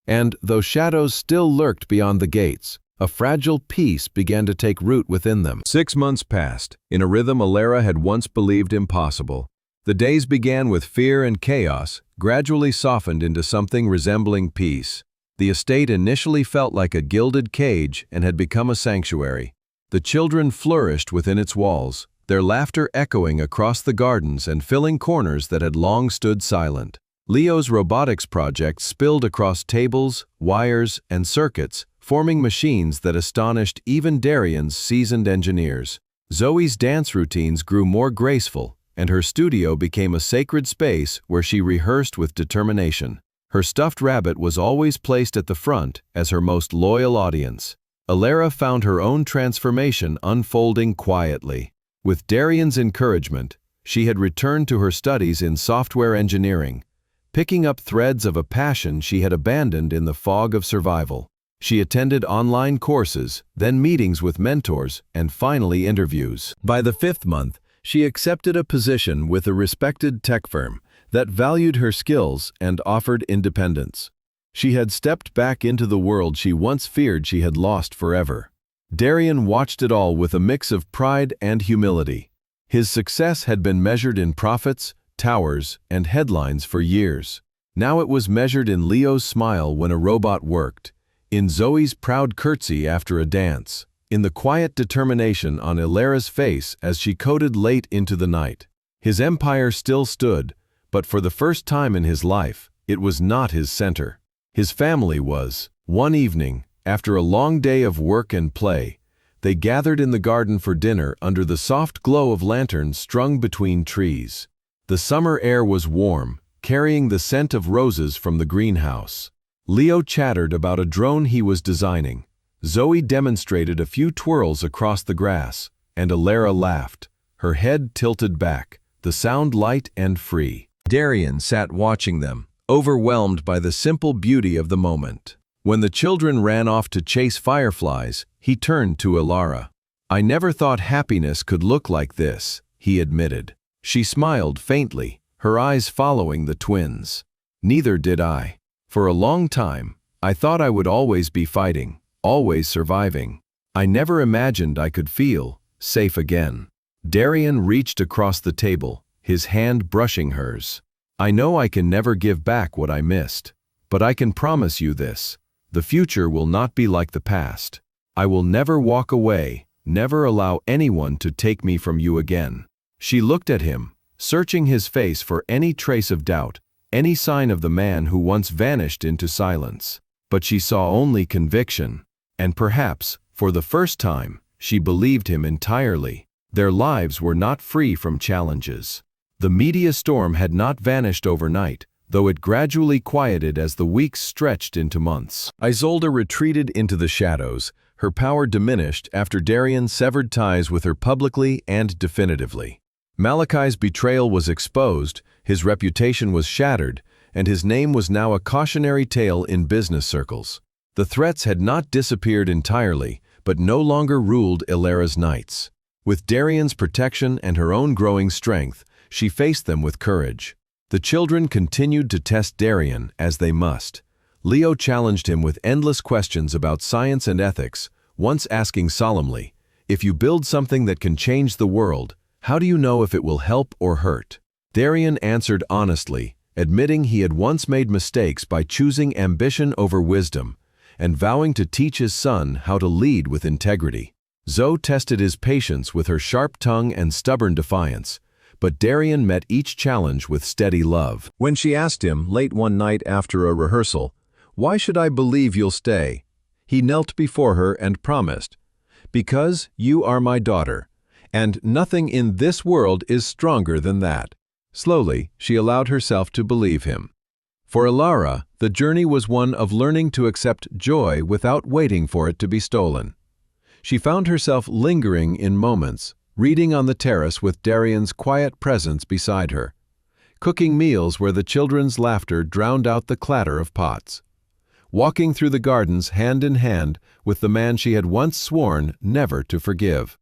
And though shadows still lurked beyond the gates, a fragile peace began to take root within them. 6 months passed, in a rhythm Ilara had once believed impossible. The days began with fear and chaos, gradually softened into something resembling peace. The estate initially felt like a gilded cage and had become a sanctuary. The children flourished within its walls, their laughter echoing across the gardens and filling corners that had long stood silent. Leo's robotics project spilled across tables, wires, and circuits, forming machines that astonished even Darien's seasoned engineers. Zoe's dance routines grew more graceful, and her studio became a sacred space where she rehearsed with determination. Her stuffed rabbit was always placed at the front as her most loyal audience. Ilara found her own transformation unfolding quietly. With Darien's encouragement, she had returned to her studies in software engineering, picking up threads of a passion she had abandoned in the fog of survival. She attended online courses, then meetings with mentors, and finally interviews. By the 5th month, she accepted a position with a respected tech firm that valued her skills and offered independence. She had stepped back into the world she once feared she had lost forever. Darien watched it all with a mix of pride and humility. His success had been measured in profits, towers, and headlines for years. Now it was measured in Leo's smile when a robot worked, in Zoe's proud curtsy after a dance, in the quiet determination on Ilara's face as she coded late into the night. His empire still stood, but for the first time in his life, it was not his center. His family was. One evening, after a long day of work and play, they gathered in the garden for dinner under the soft glow of lanterns strung between trees. The summer air was warm, carrying the scent of roses from the greenhouse. Leo chattered about a drone he was designing. Zoe demonstrated a few twirls across the grass, and Ilara laughed, her head tilted back, the sound light and free. Darien sat watching them, overwhelmed by the simple beauty of the moment. When the children ran off to chase fireflies, he turned to Ilara. "I never thought happiness could look like this," he admitted. She smiled faintly, her eyes following the twins. "Neither did I. For a long time, I thought I would always be fighting, always surviving. I never imagined I could feel safe again." Darian reached across the table, his hand brushing hers. "I know I can never give back what I missed, but I can promise you this: the future will not be like the past. I will never walk away, never allow anyone to take me from you again." She looked at him, searching his face for any trace of doubt, any sign of the man who once vanished into silence. But she saw only conviction, and perhaps, for the first time, she believed him entirely. Their lives were not free from challenges. The media storm had not vanished overnight, though it gradually quieted as the weeks stretched into months. Isolde retreated into the shadows, her power diminished after Darian severed ties with her publicly and definitively. Malachi's betrayal was exposed, his reputation was shattered, and his name was now a cautionary tale in business circles. The threats had not disappeared entirely, but no longer ruled Ilara's nights. With Darian's protection and her own growing strength, she faced them with courage. The children continued to test Darian, as they must. Leo challenged him with endless questions about science and ethics, once asking solemnly, "If you build something that can change the world, how do you know if it will help or hurt?" Darian answered honestly, admitting he had once made mistakes by choosing ambition over wisdom, and vowing to teach his son how to lead with integrity. Zoe tested his patience with her sharp tongue and stubborn defiance, but Darian met each challenge with steady love. When she asked him, late one night after a rehearsal, "Why should I believe you'll stay?" he knelt before her and promised, "Because you are my daughter, and nothing in this world is stronger than that." Slowly, she allowed herself to believe him. For Ilara, the journey was one of learning to accept joy without waiting for it to be stolen. She found herself lingering in moments, reading on the terrace with Darian's quiet presence beside her, cooking meals where the children's laughter drowned out the clatter of pots, walking through the gardens hand in hand with the man she had once sworn never to forgive.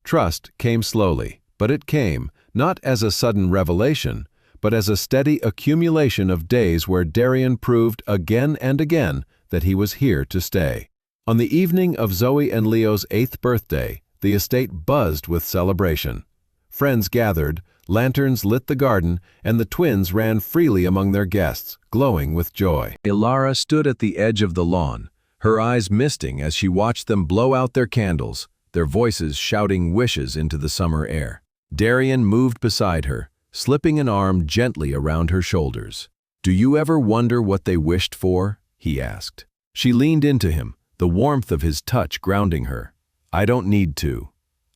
Trust came slowly, but it came, not as a sudden revelation, but as a steady accumulation of days where Darian proved again and again that he was here to stay. On the evening of Zoe and Leo's 8th birthday, the estate buzzed with celebration. Friends gathered, lanterns lit the garden, and the twins ran freely among their guests, glowing with joy. Ilara stood at the edge of the lawn, her eyes misting as she watched them blow out their candles, their voices shouting wishes into the summer air. Darian moved beside her, slipping an arm gently around her shoulders. "Do you ever wonder what they wished for?" he asked. She leaned into him, the warmth of his touch grounding her. "I don't need to.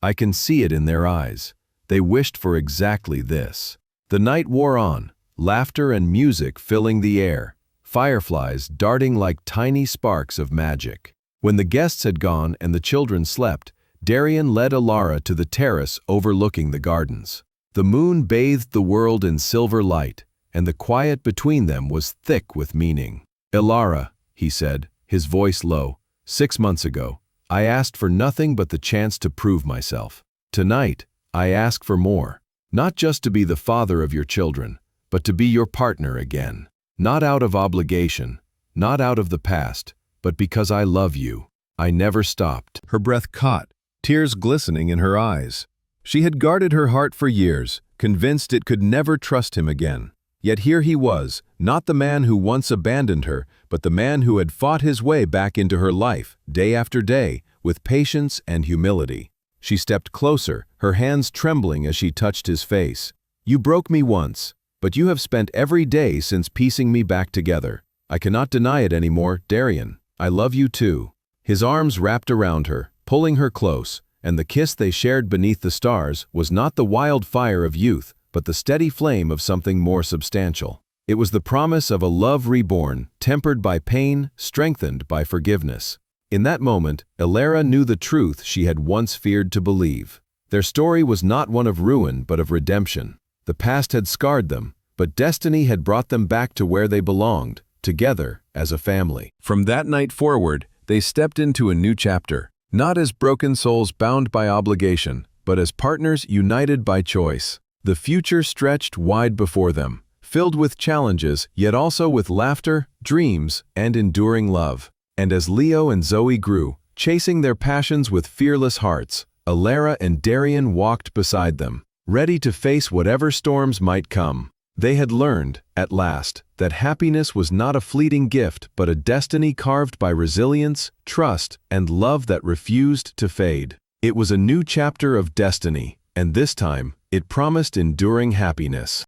I can see it in their eyes. They wished for exactly this." The night wore on, laughter and music filling the air, fireflies darting like tiny sparks of magic. When the guests had gone and the children slept, Darian led Ilara to the terrace overlooking the gardens. The moon bathed the world in silver light, and the quiet between them was thick with meaning. "Ilara," he said, his voice low, "6 months ago, I asked for nothing but the chance to prove myself. Tonight, I ask for more. Not just to be the father of your children, but to be your partner again. Not out of obligation, not out of the past, but because I love you." I never stopped. Her breath caught, tears glistening in her eyes. She had guarded her heart for years, convinced it could never trust him again. Yet here he was, not the man who once abandoned her, but the man who had fought his way back into her life, day after day, with patience and humility. She stepped closer, her hands trembling as she touched his face. "You broke me once, but you have spent every day since piecing me back together. I cannot deny it anymore, Darian. I love you too." His arms wrapped around her, pulling her close, and the kiss they shared beneath the stars was not the wild fire of youth, but the steady flame of something more substantial. It was the promise of a love reborn, tempered by pain, strengthened by forgiveness. In that moment, Ilara knew the truth she had once feared to believe. Their story was not one of ruin but of redemption. The past had scarred them, but destiny had brought them back to where they belonged, together as a family. From that night forward, they stepped into a new chapter. Not as broken souls bound by obligation, but as partners united by choice. The future stretched wide before them, filled with challenges, yet also with laughter, dreams, and enduring love. And as Leo and Zoe grew, chasing their passions with fearless hearts, Alara and Darian walked beside them, ready to face whatever storms might come. They had learned, at last, that happiness was not a fleeting gift but a destiny carved by resilience, trust, and love that refused to fade. It was a new chapter of destiny, and this time, it promised enduring happiness.